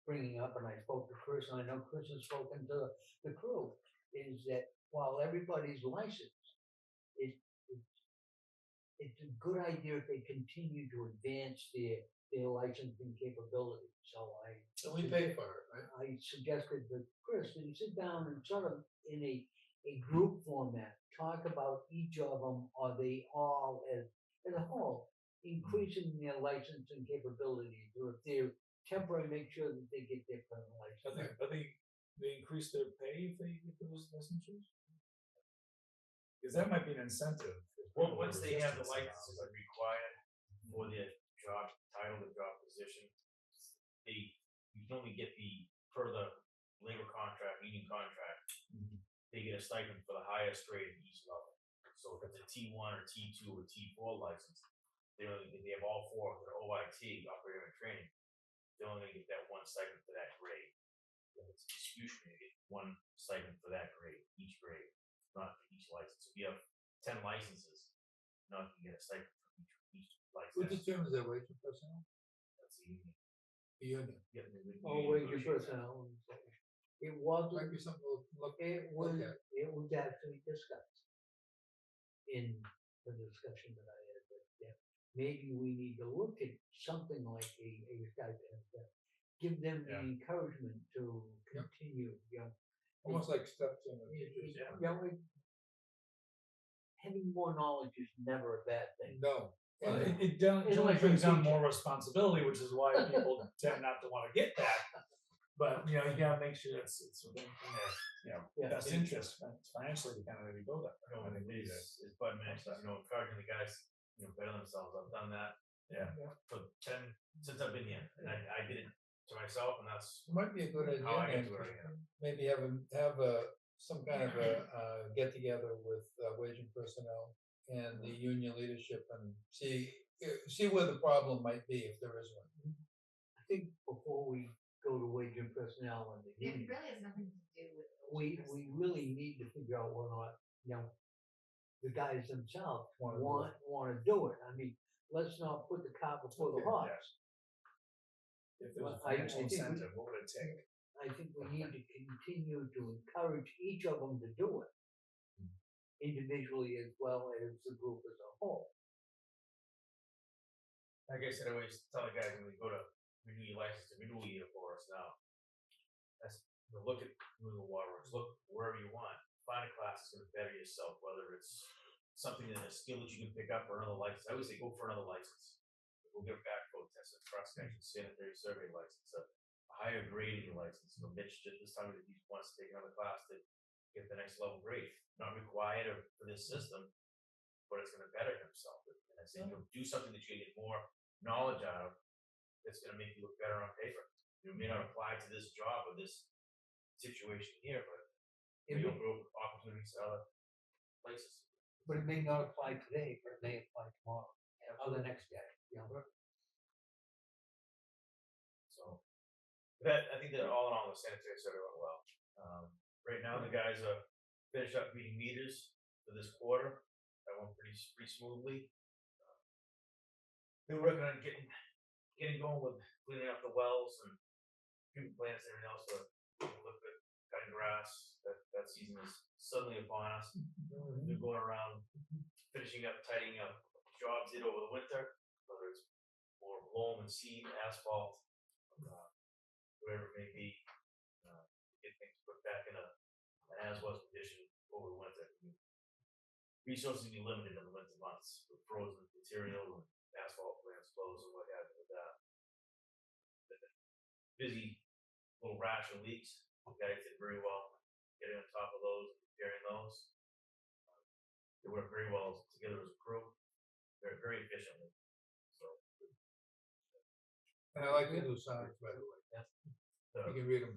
[SPEAKER 1] bringing up, and I spoke to Chris, and I know Chris has spoken to the crew, is that while everybody's licensed, it's a good idea if they continue to advance their licensing capabilities. So
[SPEAKER 5] And we pay for it, right?
[SPEAKER 1] I suggested to Chris that he sit down and sort of in a group format, talk about each of them, or they all as a whole, increasing their licensing capabilities, or if they're temporary, make sure that they get their permanent license.
[SPEAKER 3] I think they increase their pay if they get those licenses. Because that might be an incentive.
[SPEAKER 2] Well, once they have the licenses that are required for their job title, the job position, you can only get per the labor contract, union contract, they get a stipend for the highest grade at each level. So if it's a T1 or T2 or T4 license, they have all four of their OIT, operator and training. They're only gonna get that one stipend for that grade. If it's distribution, you get one stipend for that grade, each grade, not for each license. If you have 10 licenses, now you can get a stipend for each
[SPEAKER 5] Who
[SPEAKER 2] license.
[SPEAKER 5] determines their wage and personnel?
[SPEAKER 2] That's the union.
[SPEAKER 5] The union.
[SPEAKER 2] Yeah, the
[SPEAKER 1] Or
[SPEAKER 2] union
[SPEAKER 1] wage and
[SPEAKER 2] negotiates that.
[SPEAKER 1] personnel. It
[SPEAKER 5] Might
[SPEAKER 1] wasn't,
[SPEAKER 5] be something we'll look.
[SPEAKER 1] it was,
[SPEAKER 5] Okay.
[SPEAKER 1] it was actually discussed in the discussion that I had, but yeah, maybe we need to look at something like a stipend, give them the
[SPEAKER 3] Yeah.
[SPEAKER 1] encouragement to
[SPEAKER 5] Yep.
[SPEAKER 1] continue,
[SPEAKER 5] Almost like steps in the
[SPEAKER 1] it-
[SPEAKER 5] teachers.
[SPEAKER 1] it- you know, it- having more knowledge is never a bad thing.
[SPEAKER 5] No.
[SPEAKER 3] Well,
[SPEAKER 5] And
[SPEAKER 3] it generally
[SPEAKER 1] Unless you're
[SPEAKER 3] brings on
[SPEAKER 1] teaching.
[SPEAKER 3] more responsibility, which is why people tend not to want to get that. But you gotta make sure it's within their
[SPEAKER 1] Yeah.
[SPEAKER 3] best interest financially to kind of maybe go that.
[SPEAKER 2] You know, as Bud mentioned, encouraging the guys, better themselves. I've done that.
[SPEAKER 3] Yeah.
[SPEAKER 2] For since I've been here, and I did it to myself, and that's
[SPEAKER 5] it might be a good
[SPEAKER 2] how I
[SPEAKER 5] idea,
[SPEAKER 2] get to where I am.
[SPEAKER 5] maybe have some kind of a get together with wage and personnel and the union leadership and see where the problem might be, if there is one.
[SPEAKER 1] I think before we go to wage and personnel and the
[SPEAKER 8] It
[SPEAKER 1] union,
[SPEAKER 8] really has nothing to do with.
[SPEAKER 1] we really need to figure out whether or not, the guys themselves wanna do it. I mean, let's not put the cart before the
[SPEAKER 5] Okay,
[SPEAKER 1] horse.
[SPEAKER 3] Yeah. If there was a
[SPEAKER 1] Well, I
[SPEAKER 3] financial
[SPEAKER 1] think we-
[SPEAKER 3] incentive, what would it take?
[SPEAKER 1] I think we need to continue to encourage each of them to do it. Individually as well as the group as a whole.
[SPEAKER 2] Like I said, I always tell the guys when we go to renew your license, the renewal year for us now. That's look at renewal waterworks, look wherever you want. Find a class that's gonna better yourself, whether it's something that a skill that you can pick up or another license. I always say go for another license. We'll get a backflow test, a cross section sanitary survey license, a higher grading license. Mitch just this time he wants to take another class to get the next level grade. Not required for this system, but it's gonna better himself. And I say, do something that you get more knowledge out of that's gonna make you look better on paper. You may not apply to this job or this situation here, but
[SPEAKER 1] It
[SPEAKER 2] you'll
[SPEAKER 1] may,
[SPEAKER 2] grow opportunities to other places.
[SPEAKER 1] but it may not apply today, but it may apply tomorrow or the next day,
[SPEAKER 2] So that I think that all in all, the sanitary survey went well. Right now, the guys are finished up reading meters for this quarter. That went pretty smoothly. They're working on getting going with cleaning up the wells and treatment plants and everything else for liquid cutting grass. That season is suddenly upon us. They're going around finishing up, tidying up jobs did over the winter, whether it's more loam and seed, asphalt, whatever it may be. Get things put back in an as-was condition over the winter. Resources can be limited in the winter months with frozen material and asphalt plants closed and what have you with that. Busy little rash of leaks. The guys did very well getting on top of those and repairing those. They work very well together as a crew, very efficiently. So
[SPEAKER 5] And I like the new signs, by the way. You can read them.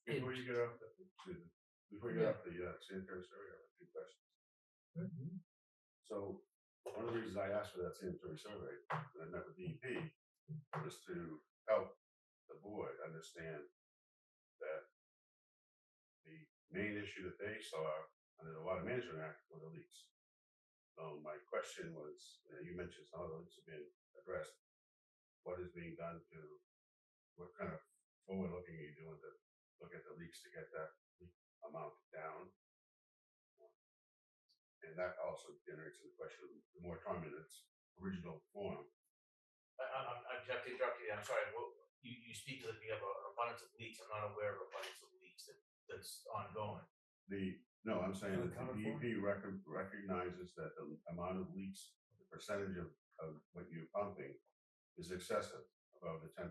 [SPEAKER 9] Before you get off the, sanitary survey, I have a few questions. So, one of the reasons I asked for that sanitary survey, when I met with DEP, was to help the board understand that the main issue that they saw under the Water Management Act were the leaks. So my question was, you mentioned some of the leaks have been addressed. What is being done what kind of forward-looking are you doing to look at the leaks to get that leak amount down? And that also generates the question of the moratorium in its original form.
[SPEAKER 2] I'm have to interrupt you. I'm sorry. You speak to that we have an abundance of leaks. I'm not aware of an abundance of leaks that's ongoing.
[SPEAKER 9] No, I'm saying that the
[SPEAKER 3] Accounted
[SPEAKER 9] DEP recognizes that the amount of leaks, the percentage of what you're pumping is excessive, above the 10%.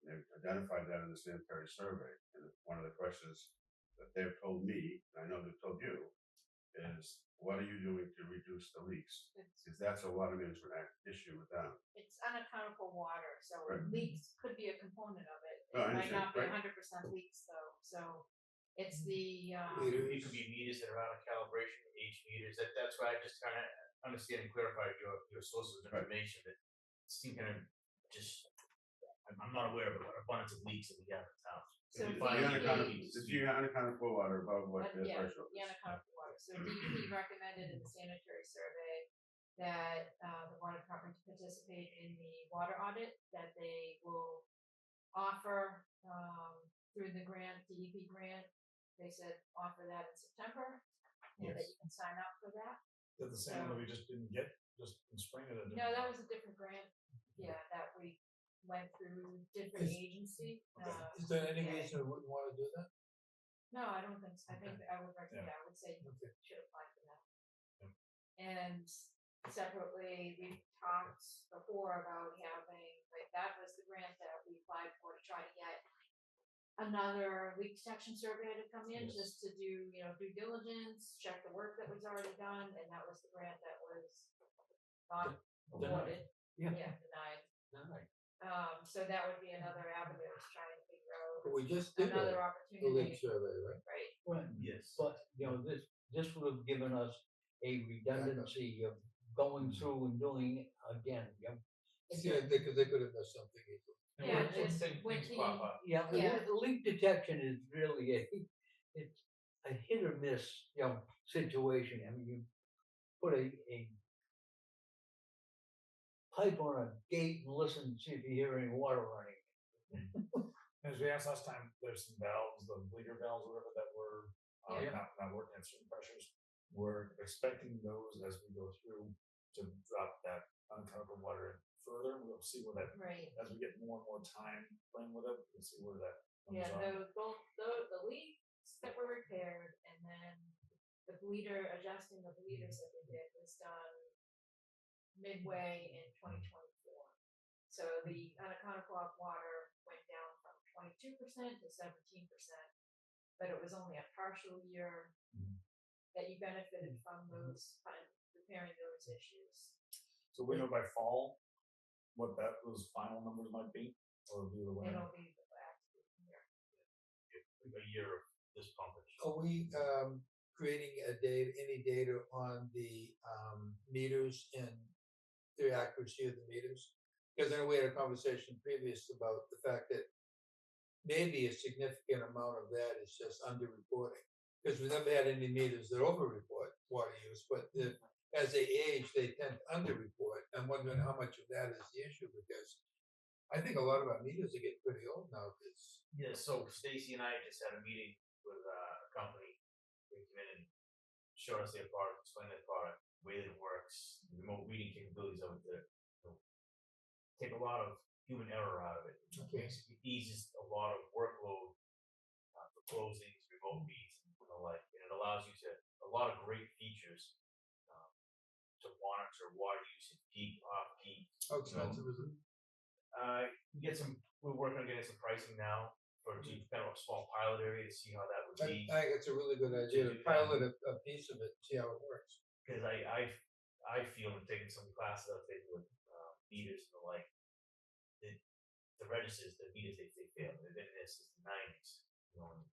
[SPEAKER 9] They've identified that in the sanitary survey. And one of the questions that they've told me, and I know they've told you, is what are you doing to reduce the leaks? Because that's a Water Management Act issue with them.
[SPEAKER 7] It's unaccountable water, so
[SPEAKER 9] Right.
[SPEAKER 7] leaks could be a component of it.
[SPEAKER 9] No, I
[SPEAKER 7] It might
[SPEAKER 9] understand,
[SPEAKER 7] not be
[SPEAKER 9] right.
[SPEAKER 7] 100% leaks though, so It's the,
[SPEAKER 2] It could be meters that are out of calibration, H meters, that's why I just trying to understand and clarify your sources of information that seem kind of just, I'm not aware of an abundance of leaks that we have in town.
[SPEAKER 7] So
[SPEAKER 2] If we
[SPEAKER 9] The
[SPEAKER 2] find any
[SPEAKER 7] DEP
[SPEAKER 2] leaks,
[SPEAKER 9] if you unaccounted for water above what the
[SPEAKER 7] yeah,
[SPEAKER 9] threshold
[SPEAKER 7] the
[SPEAKER 9] is.
[SPEAKER 7] unaccounted for water. So DEP recommended in the sanitary survey that, the water department to participate in the water audit, that they will offer, through the grant, DEP grant. They said offer that in September, and that you can sign up for that.
[SPEAKER 3] Is that the same one that we just didn't get, just in spring of the?
[SPEAKER 7] No, that was a different grant, yeah, that we went through different
[SPEAKER 5] Is-
[SPEAKER 7] agency.
[SPEAKER 5] Is there any
[SPEAKER 7] yeah.
[SPEAKER 5] reason we wouldn't wanna do that?
[SPEAKER 7] No, I don't think so. I think I would recommend,
[SPEAKER 3] Yeah.
[SPEAKER 7] I would say you
[SPEAKER 5] Okay.
[SPEAKER 7] should apply for that.
[SPEAKER 3] Yeah.
[SPEAKER 7] And separately, we've talked before about having, like, that was the grant that we applied for to try to get another leak detection survey to come in,
[SPEAKER 3] Yes.
[SPEAKER 7] just to do, due diligence, check the work that was already done, and that was the grant that was not awarded.
[SPEAKER 1] Yeah.
[SPEAKER 7] Yeah, denied.
[SPEAKER 1] Alright.
[SPEAKER 7] So that would be another avenue to try and figure out
[SPEAKER 5] But we just did
[SPEAKER 7] another
[SPEAKER 5] the leak
[SPEAKER 7] opportunity,
[SPEAKER 5] survey, right?
[SPEAKER 7] right?
[SPEAKER 1] Right,
[SPEAKER 2] yes.
[SPEAKER 1] but, this would have given us a redundancy of going through and doing it again,
[SPEAKER 5] Yeah, they could have missed something easily.
[SPEAKER 2] And
[SPEAKER 7] Yeah,
[SPEAKER 2] when
[SPEAKER 7] just
[SPEAKER 2] things
[SPEAKER 7] with
[SPEAKER 2] pop
[SPEAKER 7] the-
[SPEAKER 2] up,
[SPEAKER 1] Yeah,
[SPEAKER 7] Yeah.
[SPEAKER 1] leak detection is really it's a hit or miss, situation. I mean, you put a pipe on a gate and listen and see if you hear any water running.
[SPEAKER 3] As we asked last time, there's some valves, the bleeder valves, whatever that were,
[SPEAKER 7] Yeah.
[SPEAKER 3] not working at certain pressures. We're expecting those as we go through to drop that unaccounted water in further. We'll see where that,
[SPEAKER 7] Right.
[SPEAKER 3] as we get more and more time playing with it, we'll see where that comes
[SPEAKER 7] Yeah,
[SPEAKER 3] on.
[SPEAKER 7] both the leaks that were repaired, and then the bleeder, adjusting the bleeders that they did was done midway in 2024. So the unaccounted for water went down from 22% to 17%, but it was only a partial year that you benefited from those, repairing those issues.
[SPEAKER 3] So we know by fall what those final numbers might be, or be the way.
[SPEAKER 7] It'll be the last year.
[SPEAKER 2] a year of this pumpage.
[SPEAKER 5] Are we creating any data on the meters and the accuracy of the meters? Because I know we had a conversation previous about the fact that maybe a significant amount of that is just underreporting. Because we never had any meters that overreport water use, but as they age, they tend to underreport. I'm wondering how much of that is the issue, because I think a lot of our meters are getting pretty old now.
[SPEAKER 2] Yeah, so Stacy and I just had a meeting with a company. They came in and showed us their product, explained their product, the way that it works, the remote reading capabilities of it, take a lot of human error out of it.
[SPEAKER 5] Okay.
[SPEAKER 2] It eases a lot of workload for closings, remote reads, and the like, and it allows you to a lot of great features to monitor water usage, peak, off peak.
[SPEAKER 5] How expensive is it?
[SPEAKER 2] We're working on getting some pricing now for kind of a small pilot area to see how that would
[SPEAKER 5] I
[SPEAKER 2] be.
[SPEAKER 5] think it's a really good idea to
[SPEAKER 2] do that.
[SPEAKER 5] pilot a piece of it, see how it works.
[SPEAKER 2] Because I feel in taking some classes I've taken with meters and the like, that the registers, the meters, they fail. They've been in there since the 90s. And,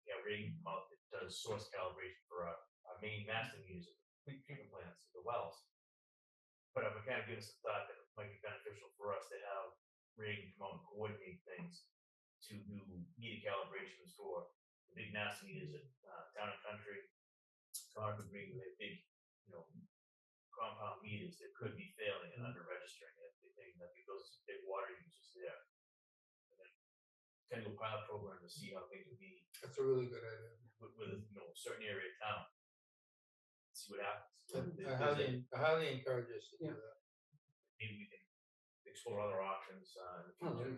[SPEAKER 2] we have Reagan come out that does source calibration for our main master meters at the treatment plants, the wells. But I've been kind of giving some thought that it might be beneficial for us to have Reagan come out and coordinate things to do meter calibrations for the big master meters at Town and Country, Concord Green, with big, compound meters that could be failing and under registering it. They think that because big water users there. And then kind of a pilot program to see how things would be
[SPEAKER 5] That's a really good idea.
[SPEAKER 2] with a certain area of town. See what happens.
[SPEAKER 5] I highly encourage us to do that.
[SPEAKER 2] Maybe we can explore other options in the future.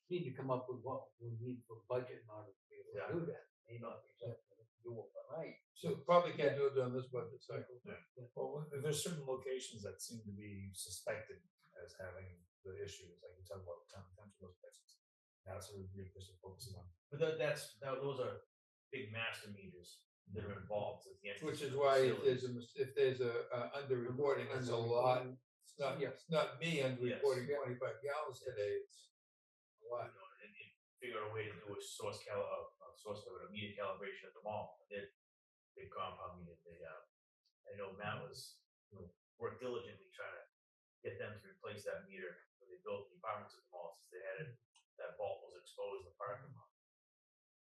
[SPEAKER 1] Need to come up with what we need for budget in order to be able to do that. May not be something that we do overnight.
[SPEAKER 5] So probably can't do it during this budget cycle.
[SPEAKER 3] Well, there's certain locations that seem to be suspected as having the issues, like you talk about town country, those places. That's what we're focusing on.
[SPEAKER 2] But those are big master meters that are involved at the end.
[SPEAKER 5] Which is why if there's a underreporting, it's a lot. It's not me underreporting 25 gallons today. It's a lot.
[SPEAKER 2] And figure out a way to do a source source code, a meter calibration at the mall. They compound meter, I know Matt was, worked diligently trying to get them to replace that meter when they built the apartments at the mall, since they had it, that vault was exposed in the parking lot.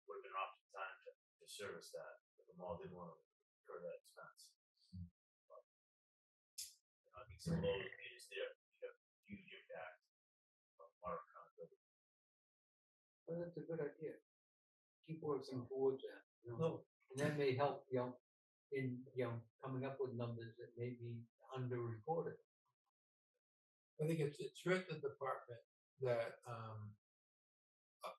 [SPEAKER 2] Would have been an option time to service that, but the mall didn't want to incur that expense. But, I think some of those meters there, have huge impact on water accountability.
[SPEAKER 1] Well, that's a good idea. Keep working towards that, and that may help, in, coming up with numbers that may be underreported.
[SPEAKER 5] I think it's hurt the department that,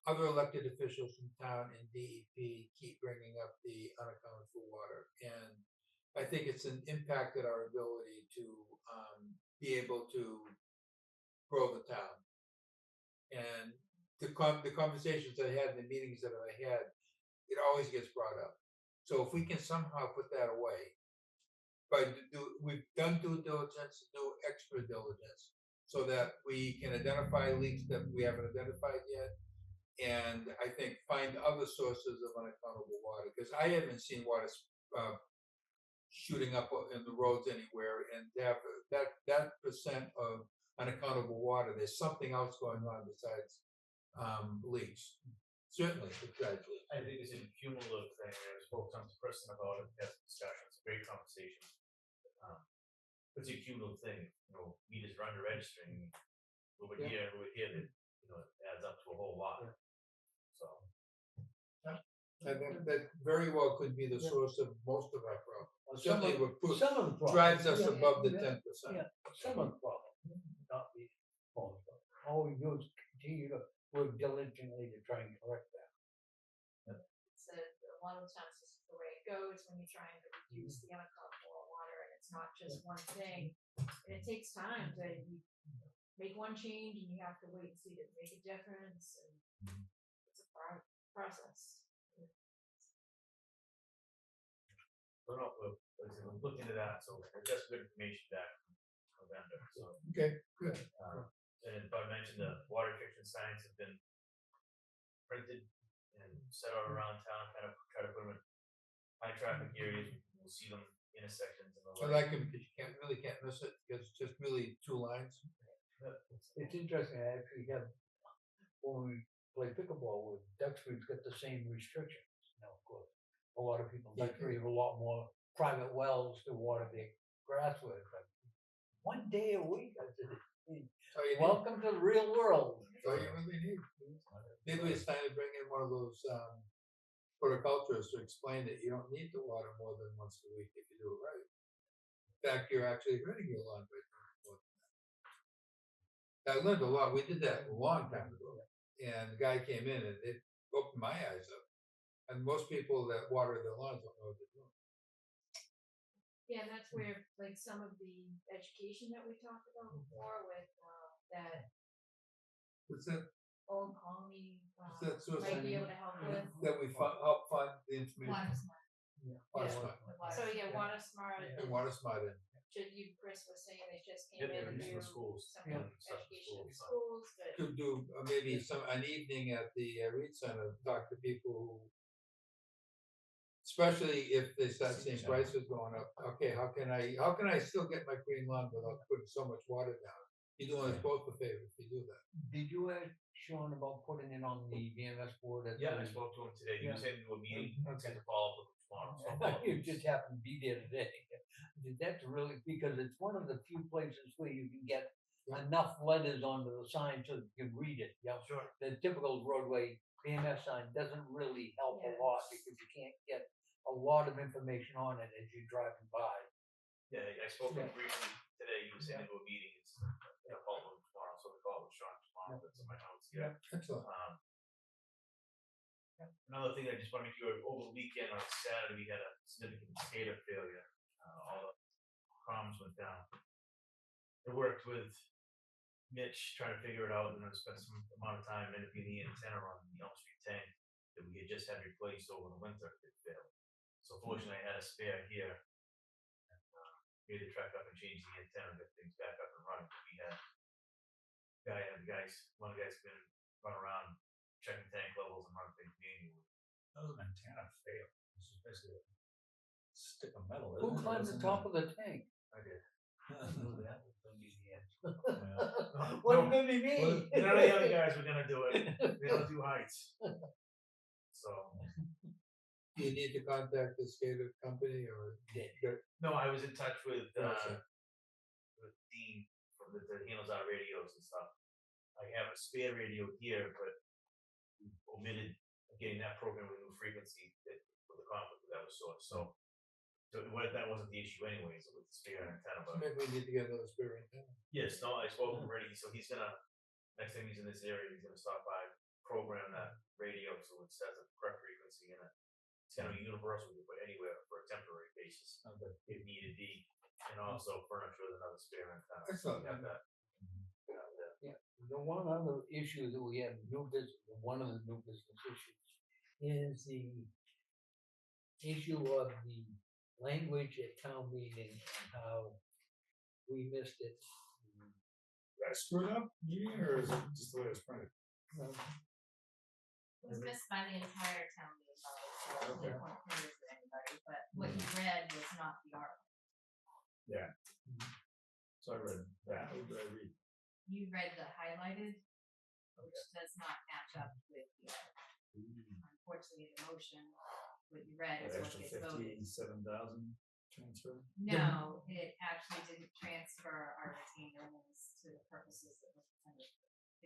[SPEAKER 5] other elected officials from town and DEP keep bringing up the unaccounted for water. And I think it's impacted our ability to, be able to grow the town. And the conversations I had, the meetings that I had, it always gets brought up. So if we can somehow put that away, we've done due diligence, do extra diligence, so that we can identify leaks that we haven't identified yet. And I think find other sources of unaccountable water, because I haven't seen water shooting up in the roads anywhere, and to have that percent of unaccountable water, there's something else going on besides leaks. Certainly, besides leaks.
[SPEAKER 2] I think it's a cumulative thing. I spoke to the person about it, had some discussions, great conversation. It's a cumulative thing, meters are under registering, a little bit here, a little bit here, that, it adds up to a whole lot. So.
[SPEAKER 5] And that very well could be the source of most of our problems. Certainly,
[SPEAKER 1] Some of the problems.
[SPEAKER 5] drives us
[SPEAKER 1] Yeah,
[SPEAKER 5] above the
[SPEAKER 1] yeah,
[SPEAKER 5] 10%.
[SPEAKER 1] Yeah, some of the problems, not the most of them. All we do is continue to work diligently to try and correct that.
[SPEAKER 7] It's a lot of the times this is the way it goes when you're trying to reduce the unaccountable water, and it's not just one thing. And it takes time to make one change, and you have to wait and see it make a difference, and it's a process.
[SPEAKER 2] So no, we're looking into that, so we're just good information back from vendor, so.
[SPEAKER 5] Okay, good.
[SPEAKER 2] And Bud mentioned the water restriction signs have been printed and set out around town, kind of try to put them in high traffic areas, we'll see them intersections and the
[SPEAKER 5] I
[SPEAKER 2] like.
[SPEAKER 5] like them because you can't miss it, because it's just really 2 lines.
[SPEAKER 1] It's interesting, I actually have, when we play pickleball with Duxbury's got the same restrictions. Now, of course, a lot of people, Duxbury have a lot more private wells to water their grass with, but one day a week, I said, welcome to the real world.
[SPEAKER 5] That's all you really need. Maybe it's time to bring in one of those horticulturists to explain that you don't need to water more than once a week if you do it right. In fact, you're actually hurting your lawn by doing more than that. I learned a lot. We did that a long time ago, and the guy came in and it opened my eyes up. And most people that water their lawns don't know what they're doing.
[SPEAKER 7] Yeah, and that's where, like, some of the education that we talked about before with that
[SPEAKER 5] What's that?
[SPEAKER 7] old colony
[SPEAKER 5] That source
[SPEAKER 7] might be able to help with.
[SPEAKER 5] that we help fund the information?
[SPEAKER 8] Water smart.
[SPEAKER 5] Water
[SPEAKER 7] Yeah.
[SPEAKER 5] smart.
[SPEAKER 8] The water
[SPEAKER 7] So yeah,
[SPEAKER 8] smart.
[SPEAKER 7] Water Smart.
[SPEAKER 5] And water smart in.
[SPEAKER 7] Chris was saying they just
[SPEAKER 2] Yeah,
[SPEAKER 7] came
[SPEAKER 2] they're
[SPEAKER 7] in to
[SPEAKER 2] using
[SPEAKER 7] do
[SPEAKER 2] the schools.
[SPEAKER 7] some
[SPEAKER 1] Yeah.
[SPEAKER 7] education in
[SPEAKER 2] Schools, so.
[SPEAKER 7] schools, but
[SPEAKER 5] To do maybe an evening at the Reed Center, talk to people who, especially if they start seeing prices going up. Okay, how can I still get my green lawn without putting so much water down? You're doing us both a favor if you do that.
[SPEAKER 1] Did you ask Sean about putting it on the VMS board?
[SPEAKER 2] Yeah, I spoke to him today, he was heading to a meeting,
[SPEAKER 1] Okay.
[SPEAKER 2] to follow up with him tomorrow. So I'll follow up.
[SPEAKER 1] You just happened to be there today. That's really, because it's one of the few places where you can get enough letters onto the sign so that you can read it. Yeah,
[SPEAKER 2] Sure.
[SPEAKER 1] the typical roadway BMS sign doesn't really help a
[SPEAKER 7] Yeah.
[SPEAKER 1] lot because you can't get a lot of information on it as you're driving by.
[SPEAKER 2] Yeah, I spoke to him briefly today, he was heading to a meeting, it's, follow up with him tomorrow, so the call with Sean tomorrow, that's in my notes here.
[SPEAKER 5] Excellent.
[SPEAKER 2] Another thing I just want to make sure, over the weekend on Saturday, we had a significant SCADA failure. All the comms went down. I worked with Mitch trying to figure it out, and I spent some amount of time interviewing the antenna on the Elm Street tank that we had just had replaced over the winter. It failed. So fortunately, I had a spare here. And, made the truck up and changed the antenna, get things back up and running. We had one of the guys been run around checking tank levels and run things manually.
[SPEAKER 3] That was an antenna fail. This is basically a stick of metal.
[SPEAKER 1] Who climbed the top of the tank?
[SPEAKER 2] I did.
[SPEAKER 1] I knew that was gonna be the answer.
[SPEAKER 3] Yeah.
[SPEAKER 1] Wasn't gonna be me.
[SPEAKER 2] Well, none of the other guys were gonna do it. They don't do heights. So,
[SPEAKER 5] Do you need to contact the SCADA company or?
[SPEAKER 2] no, I was in touch with
[SPEAKER 5] Okay.
[SPEAKER 2] Dean from that handles our radios and stuff. I have a spare radio here, but we omitted getting that program with new frequency that for the conflict that was source. So that wasn't the issue anyways, with the spare antenna, but
[SPEAKER 5] Maybe we need to get another spare antenna.
[SPEAKER 2] yes, no, I spoke already, so he's gonna, next time he's in this area, he's gonna stop by, program that radio so it says the correct frequency in it. It's gonna be universal, we can put anywhere for a temporary basis, if needed be, and also furnish with another spare antenna. So we have that.
[SPEAKER 1] Yeah, the one other issue that we have, new business, one of the new business issues is the issue of the language at town meeting and how we missed it.
[SPEAKER 3] Did I screw it up? Yeah, or is it just the way it was printed?
[SPEAKER 8] It was missed by the entire town meeting, so I can't point fingers at anybody, but what you read was not the article.
[SPEAKER 3] Yeah. So I read that. What did I read?
[SPEAKER 8] You read the highlighted, which does not match up with the article. Unfortunately, the motion, what you read is what
[SPEAKER 3] Extra
[SPEAKER 8] gets voted.
[SPEAKER 3] 57,000 transfer.
[SPEAKER 8] No, it actually didn't transfer our retained earnings to the purposes that was intended.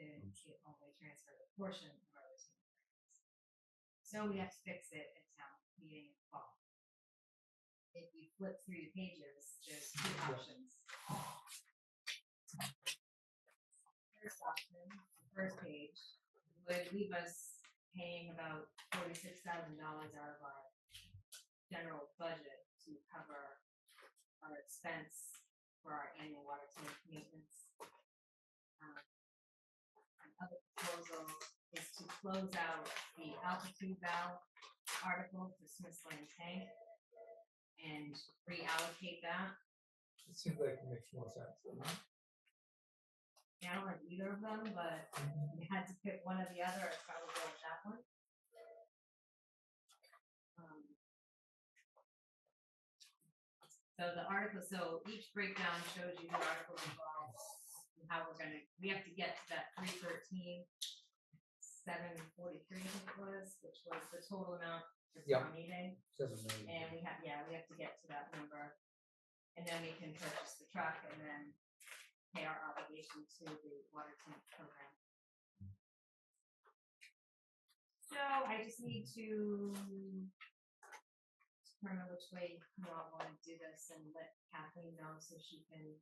[SPEAKER 8] It only transferred a portion of our retained earnings. So we have to fix it at town meeting in the fall. If you flip through your pages, there's two options. First option, the first page, would leave us paying about $46,000 out of our general budget to cover our expense for our annual water tank maintenance. Another proposal is to close out the altitude valve article for Smith's Lane tank and reallocate that.
[SPEAKER 5] It seems like it makes more sense. Doesn't it?
[SPEAKER 8] I don't like either of them, but if you had to pick one or the other, I'd probably go with that one. So the article, so each breakdown shows you the articles involved, and how we have to get to that 313, 743, I think it was, which was the total amount for town meeting.
[SPEAKER 1] 7 million.
[SPEAKER 8] And we have to get to that number. And then we can purchase the truck and then pay our obligation to the water tank program. So I just need to determine which way you all want to do this and let Kathleen know so she can.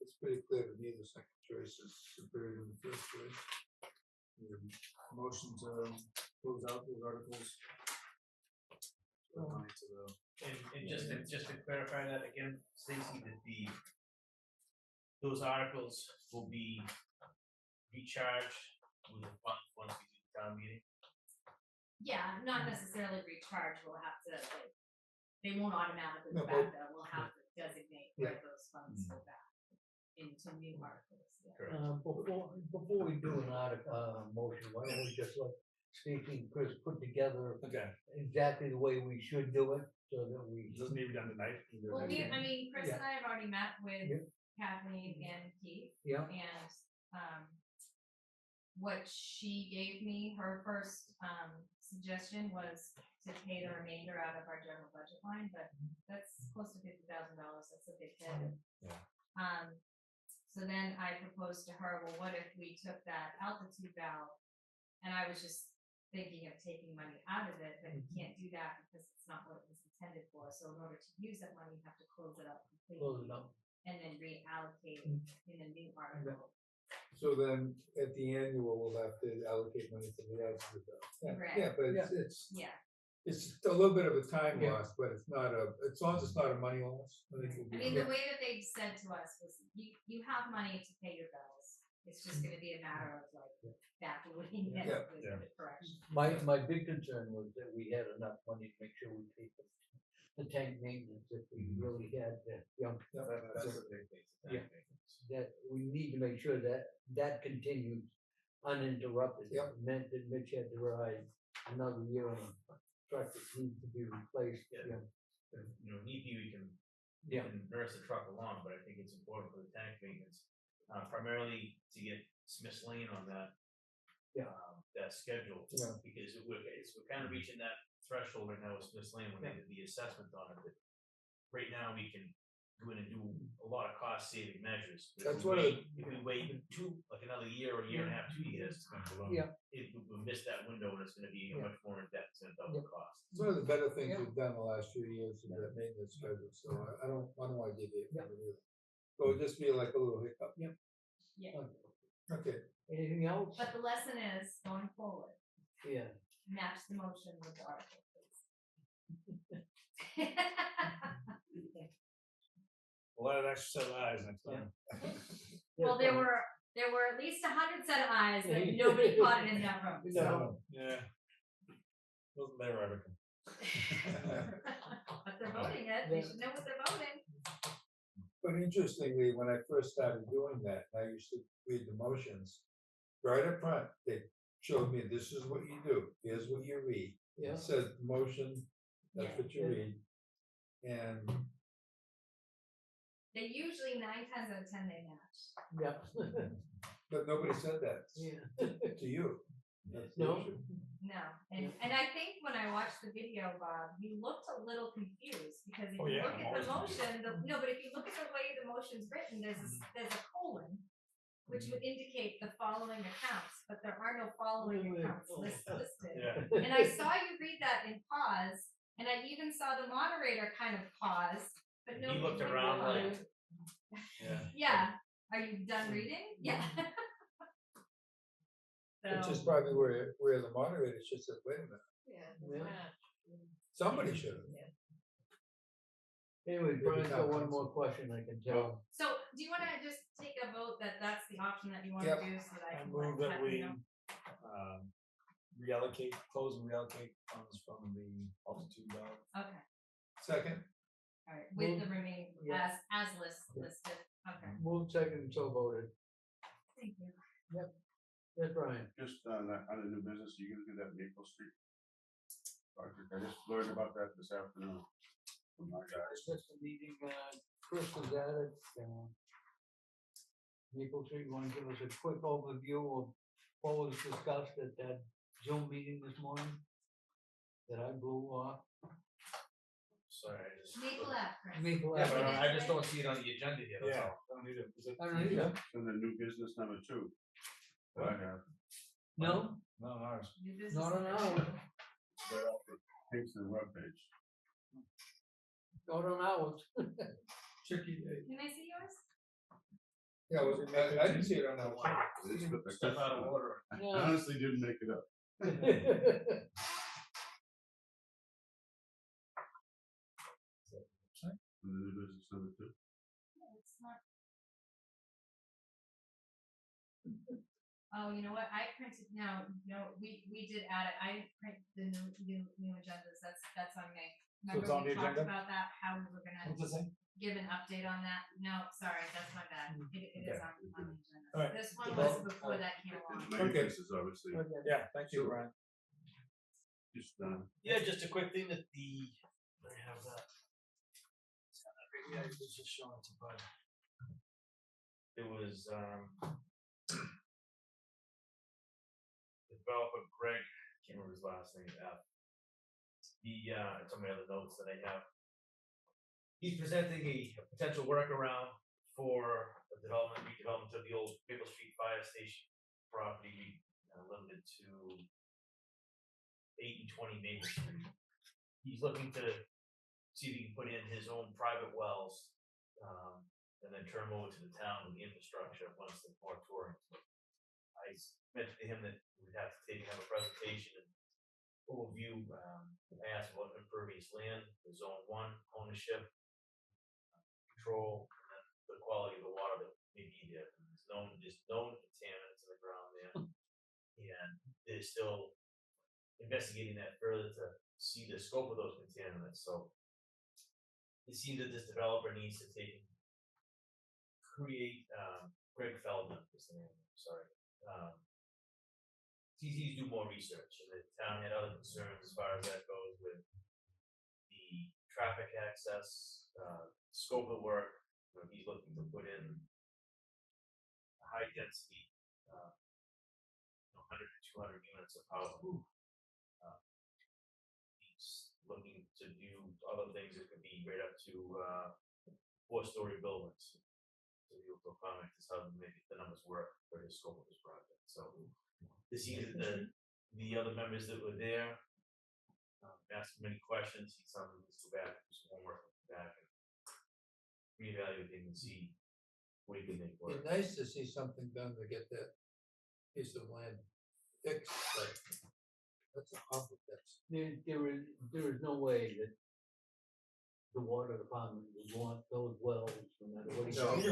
[SPEAKER 5] It's pretty clear to me the second choice is superior to the first choice.
[SPEAKER 3] Motion to close out those articles. Money to the.
[SPEAKER 2] And just to clarify that again, Stacy, that those articles will be recharged with the funds once we do the town meeting.
[SPEAKER 8] Yeah, not necessarily recharge. We'll have to they won't automatically
[SPEAKER 5] No,
[SPEAKER 8] go back there. We'll have to designate where those funds go back into new articles. Yeah.
[SPEAKER 2] Correct.
[SPEAKER 1] Before we do an motion, why don't we just let Stacy and Chris put together
[SPEAKER 3] Okay.
[SPEAKER 1] exactly the way we should do it, so that we.
[SPEAKER 3] It doesn't need to be done tonight. Either
[SPEAKER 8] Well,
[SPEAKER 3] way.
[SPEAKER 8] Chris and I have already met with
[SPEAKER 1] Yeah.
[SPEAKER 8] Kathleen and Keith,
[SPEAKER 1] Yeah,
[SPEAKER 8] and what she gave me, her first suggestion was to pay the remainder out of our general budget line, but that's close to $50,000. That's a big hit.
[SPEAKER 3] Yeah.
[SPEAKER 8] So then I proposed to her, well, what if we took that altitude valve? And I was just thinking of taking money out of it, but you can't do that because it's not what it was intended for. So in order to use that money, you have to close it up
[SPEAKER 1] close
[SPEAKER 8] completely
[SPEAKER 1] it up.
[SPEAKER 8] and then reallocate in a new article.
[SPEAKER 5] So then at the annual, we'll have to allocate money for the altitude valve.
[SPEAKER 8] Right.
[SPEAKER 5] Yeah, but
[SPEAKER 1] Yeah.
[SPEAKER 8] Yeah.
[SPEAKER 5] it's a little bit of a time
[SPEAKER 1] Yeah.
[SPEAKER 5] loss, but it's not as long as it's not a money loss. I think we'll
[SPEAKER 8] I
[SPEAKER 5] be
[SPEAKER 8] mean,
[SPEAKER 5] okay.
[SPEAKER 8] the way that they said to us was, you have money to pay your bills. It's just gonna be a matter of like backloading it
[SPEAKER 5] Yeah.
[SPEAKER 8] with
[SPEAKER 3] Yeah.
[SPEAKER 8] the correction.
[SPEAKER 1] My big concern was that we had enough money to make sure we paid the tank maintenance if we really had the,
[SPEAKER 2] That's a big thing.
[SPEAKER 1] Yeah. that we need to make sure that that continues uninterrupted.
[SPEAKER 5] Yep.
[SPEAKER 1] It meant that Mitch had to ride another year on a truck that needs to be replaced.
[SPEAKER 2] Yeah. You know, need be, we can
[SPEAKER 1] Yeah.
[SPEAKER 2] nurse the truck along, but I think it's important for the tank maintenance, primarily to get Smith's Lane on that.
[SPEAKER 1] Yeah.
[SPEAKER 2] That schedule,
[SPEAKER 1] Yeah.
[SPEAKER 2] because we're kind of reaching that threshold right now with Smith's Lane when they did the assessment on it. But right now, we can go in and do a lot of cost saving measures. If
[SPEAKER 5] That's
[SPEAKER 2] we
[SPEAKER 5] one of
[SPEAKER 2] wait- If we wait like another year or a year and a half, 2 years,
[SPEAKER 1] Yeah.
[SPEAKER 2] we'll miss that window and it's gonna be
[SPEAKER 1] Yeah.
[SPEAKER 2] much more in depth, it's gonna double the cost.
[SPEAKER 5] It's one of the better things
[SPEAKER 1] Yeah.
[SPEAKER 5] we've done the last few years is that maintenance schedule, so I don't wanna deviate
[SPEAKER 1] Yeah.
[SPEAKER 5] from it either. So it'll just be like a little hiccup.
[SPEAKER 8] Yeah.
[SPEAKER 5] Okay,
[SPEAKER 1] Anything else?
[SPEAKER 8] But the lesson is, going forward,
[SPEAKER 1] Yeah.
[SPEAKER 8] match the motion with the article, please.
[SPEAKER 3] We'll let an extra set of eyes next time.
[SPEAKER 8] Well, there were at least 100 set of eyes that nobody caught it in that room.
[SPEAKER 1] No.
[SPEAKER 3] Yeah. Wasn't there, Erica?
[SPEAKER 8] But they're voting it, they should know what they're voting.
[SPEAKER 5] but interestingly, when I first started doing that, I used to read the motions. Right up front, they showed me, this is what you do, here's what you read.
[SPEAKER 1] Yeah.
[SPEAKER 5] It says motion, that's
[SPEAKER 8] Yeah.
[SPEAKER 5] what you
[SPEAKER 1] Yeah.
[SPEAKER 5] read. And
[SPEAKER 8] They usually 9 times out of 10 they match.
[SPEAKER 1] Yeah.
[SPEAKER 5] but nobody said that
[SPEAKER 1] Yeah.
[SPEAKER 5] to you. That's the
[SPEAKER 1] No.
[SPEAKER 5] issue.
[SPEAKER 8] No, and I think when I watched the video, Bob, you looked a little confused because if
[SPEAKER 3] Oh,
[SPEAKER 8] you
[SPEAKER 3] yeah,
[SPEAKER 8] look
[SPEAKER 3] I'm
[SPEAKER 8] at the
[SPEAKER 3] always
[SPEAKER 8] motion, no, but if you look at the way the motion's written, there's a colon, which would indicate the following accounts, but there are no following accounts listed.
[SPEAKER 3] Yeah.
[SPEAKER 8] And I saw you read that in pause, and I even saw the moderator kind of pause, but
[SPEAKER 2] He
[SPEAKER 8] nobody
[SPEAKER 2] looked
[SPEAKER 8] picked
[SPEAKER 2] around
[SPEAKER 8] up on
[SPEAKER 2] like-
[SPEAKER 8] it.
[SPEAKER 3] Yeah.
[SPEAKER 8] Yeah, are you done reading? Yeah.
[SPEAKER 5] Which is
[SPEAKER 8] So,
[SPEAKER 5] probably where the moderator should say, wait a minute,
[SPEAKER 1] Yeah.
[SPEAKER 5] somebody should have.
[SPEAKER 1] Anyway,
[SPEAKER 5] Maybe
[SPEAKER 1] Brian's got
[SPEAKER 5] town
[SPEAKER 1] one
[SPEAKER 5] council.
[SPEAKER 1] more question I can tell.
[SPEAKER 8] so do you wanna just take a vote that that's the option that you wanna
[SPEAKER 5] Yep.
[SPEAKER 8] do so that I
[SPEAKER 3] I
[SPEAKER 8] can
[SPEAKER 3] move
[SPEAKER 8] let
[SPEAKER 3] that
[SPEAKER 8] Kathy
[SPEAKER 3] we
[SPEAKER 8] know?
[SPEAKER 3] reallocate, close and reallocate funds from the altitude valve.
[SPEAKER 8] Okay,
[SPEAKER 5] Second,
[SPEAKER 8] alright, with the
[SPEAKER 1] Move-
[SPEAKER 8] remaining,
[SPEAKER 1] yeah.
[SPEAKER 8] as listed, okay,
[SPEAKER 1] Moved, second, and so voted.
[SPEAKER 8] thank you.
[SPEAKER 1] Yes, Brian.
[SPEAKER 9] Just on that, on the new business, you gonna do that Maple Street project? I just learned about that this afternoon from my guys.
[SPEAKER 1] Just a meeting, Chris was at it, Maple Street, want to give us a quick overview of what was discussed at that Zoom meeting this morning? That I blew off.
[SPEAKER 2] Sorry, I just.
[SPEAKER 8] Maple Ave, Chris.
[SPEAKER 1] Maple
[SPEAKER 2] Yeah,
[SPEAKER 1] Ave.
[SPEAKER 2] but I just don't see it on the agenda yet, that's all.
[SPEAKER 3] I don't need it. Is it?
[SPEAKER 1] I don't either.
[SPEAKER 9] And the new business number 2 that I have,
[SPEAKER 1] No,
[SPEAKER 3] Not ours.
[SPEAKER 8] New business.
[SPEAKER 1] not on ours,
[SPEAKER 9] right off the Kingston webpage.
[SPEAKER 1] not on ours.
[SPEAKER 5] tricky day.
[SPEAKER 8] Can I see yours?
[SPEAKER 5] Yeah, well, I didn't see it on that one.
[SPEAKER 2] Step out of order.
[SPEAKER 9] I
[SPEAKER 1] Yeah.
[SPEAKER 9] honestly didn't make it up. The new business number 2.
[SPEAKER 8] No, it's not. Oh, you know what, I printed, we did add it, I print the new agendas, that's on me.
[SPEAKER 3] So it's on
[SPEAKER 8] Remember we
[SPEAKER 3] the
[SPEAKER 8] talked
[SPEAKER 3] agenda?
[SPEAKER 8] about that, how we were gonna
[SPEAKER 3] What's it say?
[SPEAKER 8] give an update on that, no, sorry, that's my bad, it is
[SPEAKER 3] Okay.
[SPEAKER 8] on the agenda.
[SPEAKER 3] All right.
[SPEAKER 8] This one
[SPEAKER 5] Well,
[SPEAKER 8] was before that came along.
[SPEAKER 9] Maintenance is obviously
[SPEAKER 3] Yeah, thank you, Brian.
[SPEAKER 9] just,
[SPEAKER 2] Yeah, just a quick thing that I have that.
[SPEAKER 3] Yeah, it was just showing to Brian.
[SPEAKER 2] It was, developer Greg, can't remember his last name, F. It's on my other notes that I have. He's presenting a potential workaround for a redevelopment of the old Maple Street Fire Station property, limited to 8 and 20 Maple Street. He's looking to see if he can put in his own private wells, and then turn them over to the town with the infrastructure once the moratorium. I mentioned to him that we'd have to have a presentation and overview. I asked about impervious land, the zone 1 ownership, control, and then the quality of the water that may be there. There's known contaminants in the ground there, and they're still investigating that further to see the scope of those contaminants. So it seems that this developer needs to create, Greg Feldman is the name, sorry. TCs do more research, and the town had other concerns as far as that goes with the traffic access, scope of work. You know, he's looking to put in high density, 100 to 200 units of housing. He's looking to do other things that could be right up to 4-story buildings. To be able to accommodate this, how to make the numbers work for his scope of his project. So this seems that the other members that were there asked many questions. He told them to go back, do some homework, come back and reevaluate things and see what he can make work.
[SPEAKER 5] It'd be nice to see something done to get that piece of land fixed, but that's an awful fix.
[SPEAKER 1] There is no way that the water department would want those wells, no matter what he
[SPEAKER 5] No,
[SPEAKER 1] does.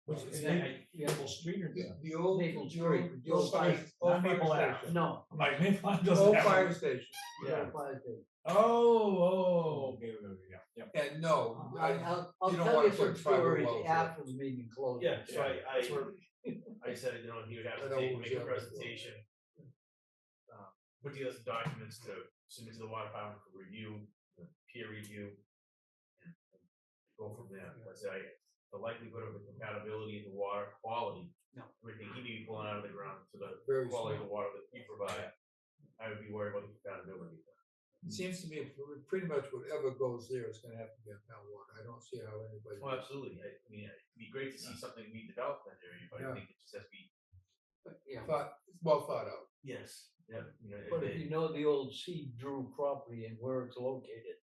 [SPEAKER 3] Which is
[SPEAKER 1] And I- yeah.
[SPEAKER 3] Maple Street or
[SPEAKER 5] The old,
[SPEAKER 1] Maple
[SPEAKER 5] the old,
[SPEAKER 1] Street,
[SPEAKER 5] the old
[SPEAKER 3] Street,
[SPEAKER 5] fire,
[SPEAKER 3] not
[SPEAKER 5] old fire
[SPEAKER 3] Maple Ave.
[SPEAKER 5] station.
[SPEAKER 1] No,
[SPEAKER 3] like Maple Ave doesn't
[SPEAKER 5] Old
[SPEAKER 3] have
[SPEAKER 5] fire
[SPEAKER 3] one.
[SPEAKER 5] station.
[SPEAKER 1] yeah, fire station.
[SPEAKER 3] Okay, yeah.
[SPEAKER 5] And no,
[SPEAKER 1] I'll
[SPEAKER 5] you don't
[SPEAKER 1] tell
[SPEAKER 5] wanna
[SPEAKER 1] you some
[SPEAKER 5] put private
[SPEAKER 1] stories
[SPEAKER 5] wells
[SPEAKER 1] after the meeting closes.
[SPEAKER 2] Yeah, so
[SPEAKER 3] That's where-
[SPEAKER 2] I said, you know, he would have
[SPEAKER 5] I
[SPEAKER 2] to
[SPEAKER 5] know
[SPEAKER 2] make
[SPEAKER 5] what
[SPEAKER 2] a
[SPEAKER 5] you're saying.
[SPEAKER 2] presentation, put together some documents to submit to the water department for review, peer review, and go from there. But the likelihood of the compatibility of the water quality, everything he may be pulling out of the ground to the
[SPEAKER 5] Very
[SPEAKER 2] quality of the water that you provide, I would be worried about the compatibility.
[SPEAKER 5] it seems to me pretty much whatever goes there is gonna have to be on town water. I don't see how anybody.
[SPEAKER 2] Well, absolutely. I mean, it'd be great to see something redeveloped in that area, but I
[SPEAKER 5] Yeah.
[SPEAKER 2] think it just has to be,
[SPEAKER 1] Yeah,
[SPEAKER 5] Well thought out.
[SPEAKER 2] yes, yeah, you know,
[SPEAKER 1] but if you know the old C. Drew property and where it's located,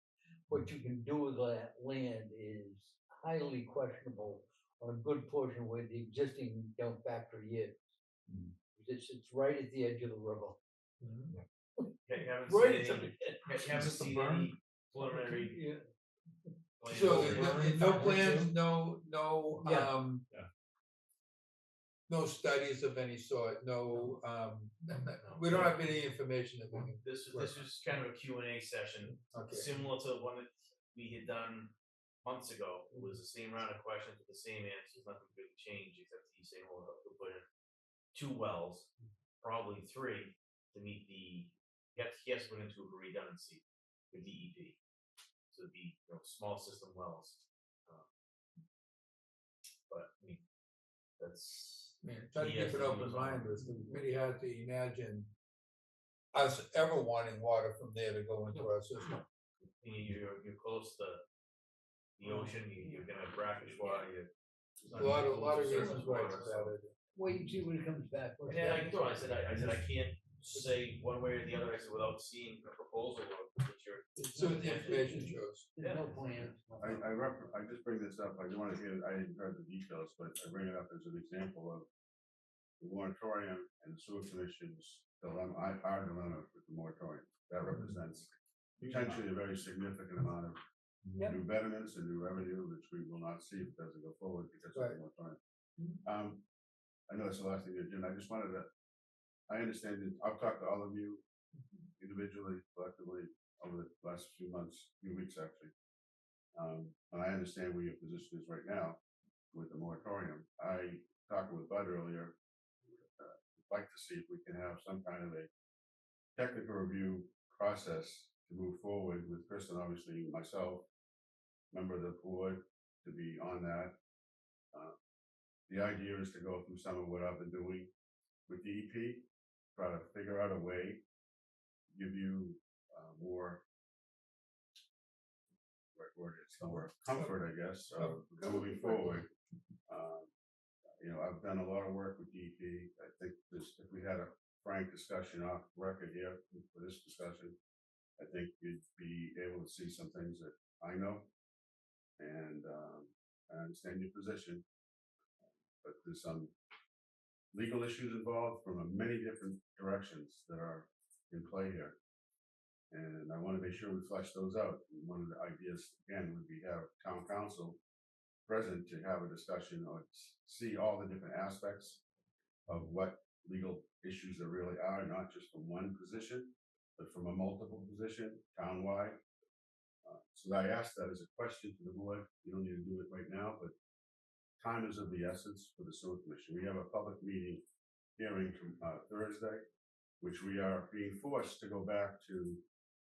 [SPEAKER 1] what you can do with that land is highly questionable on a good portion where the existing dump factory is. It's right at the edge of the river.
[SPEAKER 2] haven't
[SPEAKER 1] Right.
[SPEAKER 2] seen any, haven't
[SPEAKER 3] Is this the
[SPEAKER 2] seen
[SPEAKER 3] burn?
[SPEAKER 2] any preliminary.
[SPEAKER 1] Yeah.
[SPEAKER 2] plans
[SPEAKER 5] So
[SPEAKER 2] over there.
[SPEAKER 5] no plans, no,
[SPEAKER 1] Yeah.
[SPEAKER 5] no studies of any sort, no, we don't have any information that we can.
[SPEAKER 2] This was kind of a Q&A session,
[SPEAKER 5] Okay.
[SPEAKER 2] similar to one that we had done months ago. It was the same round of questions with the same answers, nothing really changed, except he's saying, well, we'll put in 2 wells, probably 3, to meet the, he has to put into a redundancy for DEP. So it'd be, small system wells. But, I mean, that's,
[SPEAKER 5] I mean, try to
[SPEAKER 2] He
[SPEAKER 5] keep
[SPEAKER 2] has
[SPEAKER 5] an
[SPEAKER 2] to do
[SPEAKER 5] open
[SPEAKER 2] his own
[SPEAKER 5] mind,
[SPEAKER 2] work.
[SPEAKER 5] it's pretty hard to imagine us ever wanting water from there to go into our system.
[SPEAKER 2] you're close to the ocean, you're gonna have brackish water,
[SPEAKER 5] A lot of reasons why it's a bad idea.
[SPEAKER 1] Wait and see when it comes back. What's
[SPEAKER 2] Yeah,
[SPEAKER 1] that?
[SPEAKER 2] I told him, I said I can't say one way or the other, I said, without seeing a proposal or what you're.
[SPEAKER 5] So the information shows.
[SPEAKER 1] There's no plans.
[SPEAKER 9] I just bring this up, I don't wanna hear, I hadn't heard the details, but I bring it up as an example of the moratorium and the sewer commission's dilemma, our dilemma with the moratorium. That represents potentially a very significant amount of new betterments and new revenue, which we will not see if it doesn't go forward because of the moratorium. I know that's the last thing you did, I just wanted to, I understand that, I've talked to all of you individually, collectively, over the last few weeks actually. And I understand where your position is right now with the moratorium. I talked with Bud earlier, like to see if we can have some kind of a technical review process to move forward with Kristen, obviously myself, member of the board, to be on that. The idea is to go through some of what I've been doing with DEP, try to figure out a way, give you more, what word is, more comfort, I guess, moving forward. I've done a lot of work with DEP. I think if we had a frank discussion off record here for this discussion, I think you'd be able to see some things that I know, and I understand your position, but there's some legal issues involved from many different directions that are in play here. And I want to make sure we flesh those out. And one of the ideas, again, would be have town council present to have a discussion or see all the different aspects of what legal issues there really are, not just from one position, but from a multiple position, townwide. So I asked that as a question to the board. You don't need to do it right now, but time is of the essence for the sewer commission. We have a public meeting hearing Thursday, which we are being forced to go back to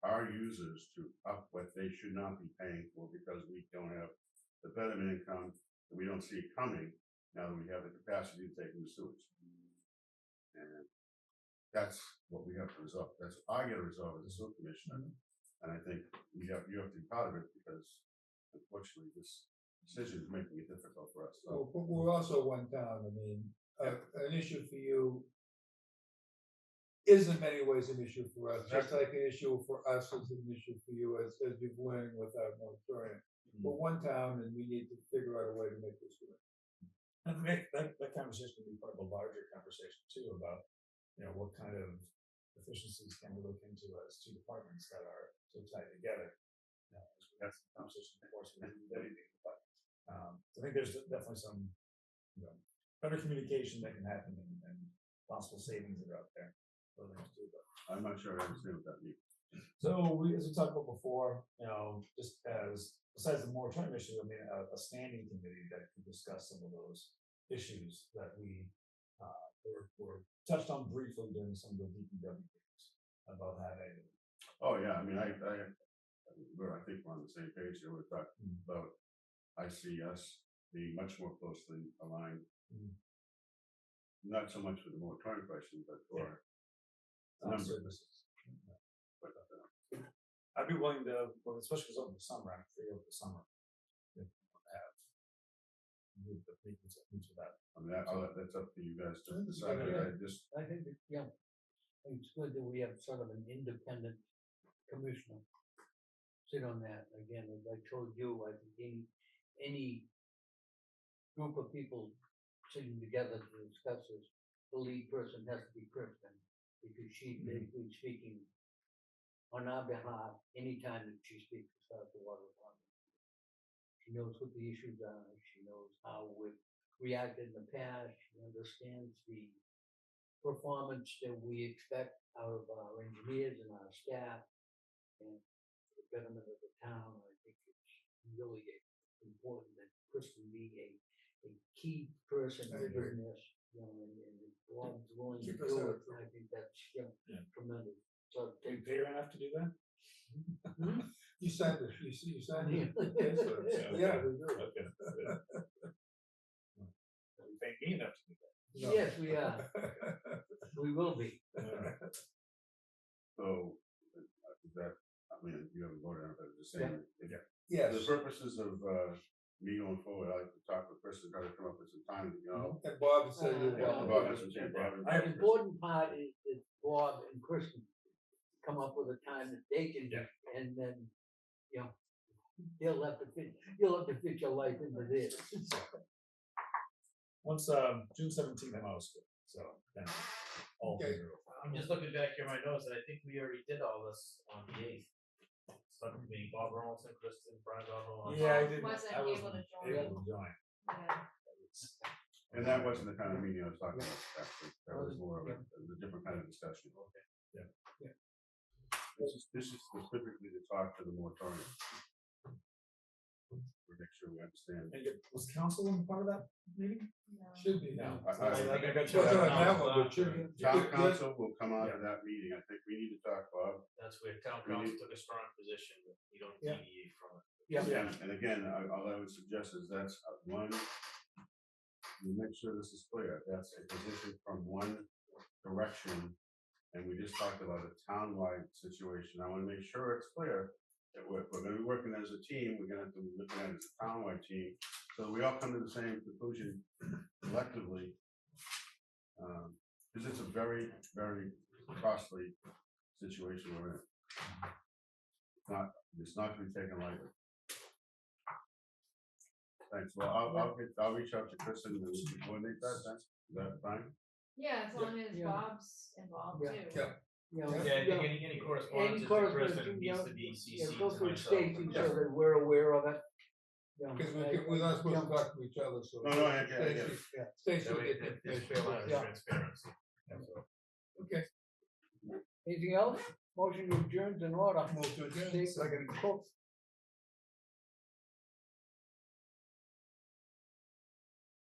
[SPEAKER 9] our users to up what they should not be paying for because we don't have the betterment income and we don't see it coming now that we have the capacity to take in the sewage. And that's what we have to resolve. That's what I got to resolve as a sewer commissioner. And I think you have to be part of it because unfortunately this decision is making it difficult for us. So,
[SPEAKER 5] But we're also one town. I mean, an issue for you is in many ways an issue for us, just like an issue for us is an issue for you, as you've learned with our moratorium. We're one town and we need to figure out a way to make this work.
[SPEAKER 3] And to make that conversation can be part of a larger conversation too about, what kind of efficiencies can we look into as two departments that are so tied together. That's the conversation, of course, we do anything, but I think there's definitely some, better communication that can happen and possible savings that are out there.
[SPEAKER 9] I'm not sure I understand what that means.
[SPEAKER 3] So as we talked about before, just as besides the moratorium issue, I mean, a standing committee that could discuss some of those issues that we were touched on briefly during some of the DPW meetings about having.
[SPEAKER 9] Oh yeah, I mean, I think we're on the same page here. We're talking about. I see us being much more closely aligned. Not so much for the moratorium question, but for
[SPEAKER 3] Services. I'd be willing to, especially because over the summer, I'm free over the summer. If you want to have the meetings with that.
[SPEAKER 9] I mean, that's up to you guys to decide.
[SPEAKER 1] I think, it's good that we have sort of an independent commissioner sit on that. Again, as I told you, I think any group of people sitting together to discuss this, the lead person has to be Kristen, because she's basically speaking on our behalf anytime that she speaks about the water department. She knows what the issues are. She knows how we've reacted in the past. She understands the performance that we expect out of our engineers and our staff, and for the betterment of the town. I think it's really important that Kristen be a key person in this, and if Bob's willing to do it, I think that's tremendous. So
[SPEAKER 3] Do you pay her enough to do that?
[SPEAKER 5] You signed it. You signed it.
[SPEAKER 3] Yeah,
[SPEAKER 5] we do.
[SPEAKER 3] Okay. You pay me enough to do that.
[SPEAKER 5] No.
[SPEAKER 1] yes, we are. We will be.
[SPEAKER 9] So that, I mean, you haven't voted on it, but just saying.
[SPEAKER 5] Yes.
[SPEAKER 9] For the purposes of me going forward, I like to talk with Chris and try to come up with some time.
[SPEAKER 5] And Bob said you
[SPEAKER 1] Yeah,
[SPEAKER 9] Bob, that's what I'm saying, Bob and
[SPEAKER 1] The important part is that Bob and Kristen come up with a time that they can, and then, you'll have to fit your life into this.
[SPEAKER 3] Once June 17th, I'm out of school, so then all
[SPEAKER 5] Okay.
[SPEAKER 3] things are over.
[SPEAKER 2] I'm just looking back here, my notes, and I think we already did all this on the 8th. Subcommittee, Bob Ronaldson, Kristen, Brian Bobbo.
[SPEAKER 3] Yeah, I didn't.
[SPEAKER 7] Wasn't
[SPEAKER 3] I
[SPEAKER 7] able to join.
[SPEAKER 3] able to join.
[SPEAKER 7] Yeah.
[SPEAKER 9] And that wasn't the kind of meeting I was talking about, actually. That was more of a different kind of discussion.
[SPEAKER 2] Okay.
[SPEAKER 9] This is specifically to talk to the moratorium. To make sure we understand.
[SPEAKER 3] And was council in part of that meeting?
[SPEAKER 5] Should be.
[SPEAKER 3] No.
[SPEAKER 9] I
[SPEAKER 3] I got
[SPEAKER 5] Wasn't on that one, but should be.
[SPEAKER 9] Town council will come out of that meeting. I think we need to talk, Bob.
[SPEAKER 2] That's where town council took a strong position, that you don't
[SPEAKER 5] Yeah.
[SPEAKER 2] deviate from it.
[SPEAKER 9] And again, all I would suggest is that's one, we make sure this is clear. That's a position from one direction. And we just talked about a town-wide situation. I want to make sure it's clear that we're going to be working as a team. We're going to have to be looking at it as a town-wide team. So we all come to the same conclusion collectively. Because it's a very, very costly situation we're in. It's not to be taken lightly. Thanks. Well, I'll reach out to Kristen and we can coordinate that. Is that fine?
[SPEAKER 7] Yeah, as long as
[SPEAKER 1] Yeah.
[SPEAKER 7] Bob's involved
[SPEAKER 1] Yeah.
[SPEAKER 7] too.
[SPEAKER 2] Yeah, I think any correspondence to Kristen needs to be CC'd
[SPEAKER 1] Go
[SPEAKER 2] to
[SPEAKER 1] through
[SPEAKER 2] myself.
[SPEAKER 1] Stacy so that we're aware of it.
[SPEAKER 5] Because we're not supposed to talk to each other, so.
[SPEAKER 9] No, I get it.
[SPEAKER 5] Stacy
[SPEAKER 2] That
[SPEAKER 5] will
[SPEAKER 2] way
[SPEAKER 5] get the
[SPEAKER 2] there's
[SPEAKER 5] information.
[SPEAKER 2] fair line of
[SPEAKER 1] Yeah.
[SPEAKER 2] transparency.
[SPEAKER 5] Okay.
[SPEAKER 1] Anything else? Motion to adjourn in order.
[SPEAKER 5] Move to adjourn.
[SPEAKER 1] Steve,
[SPEAKER 3] Second.
[SPEAKER 1] Cook,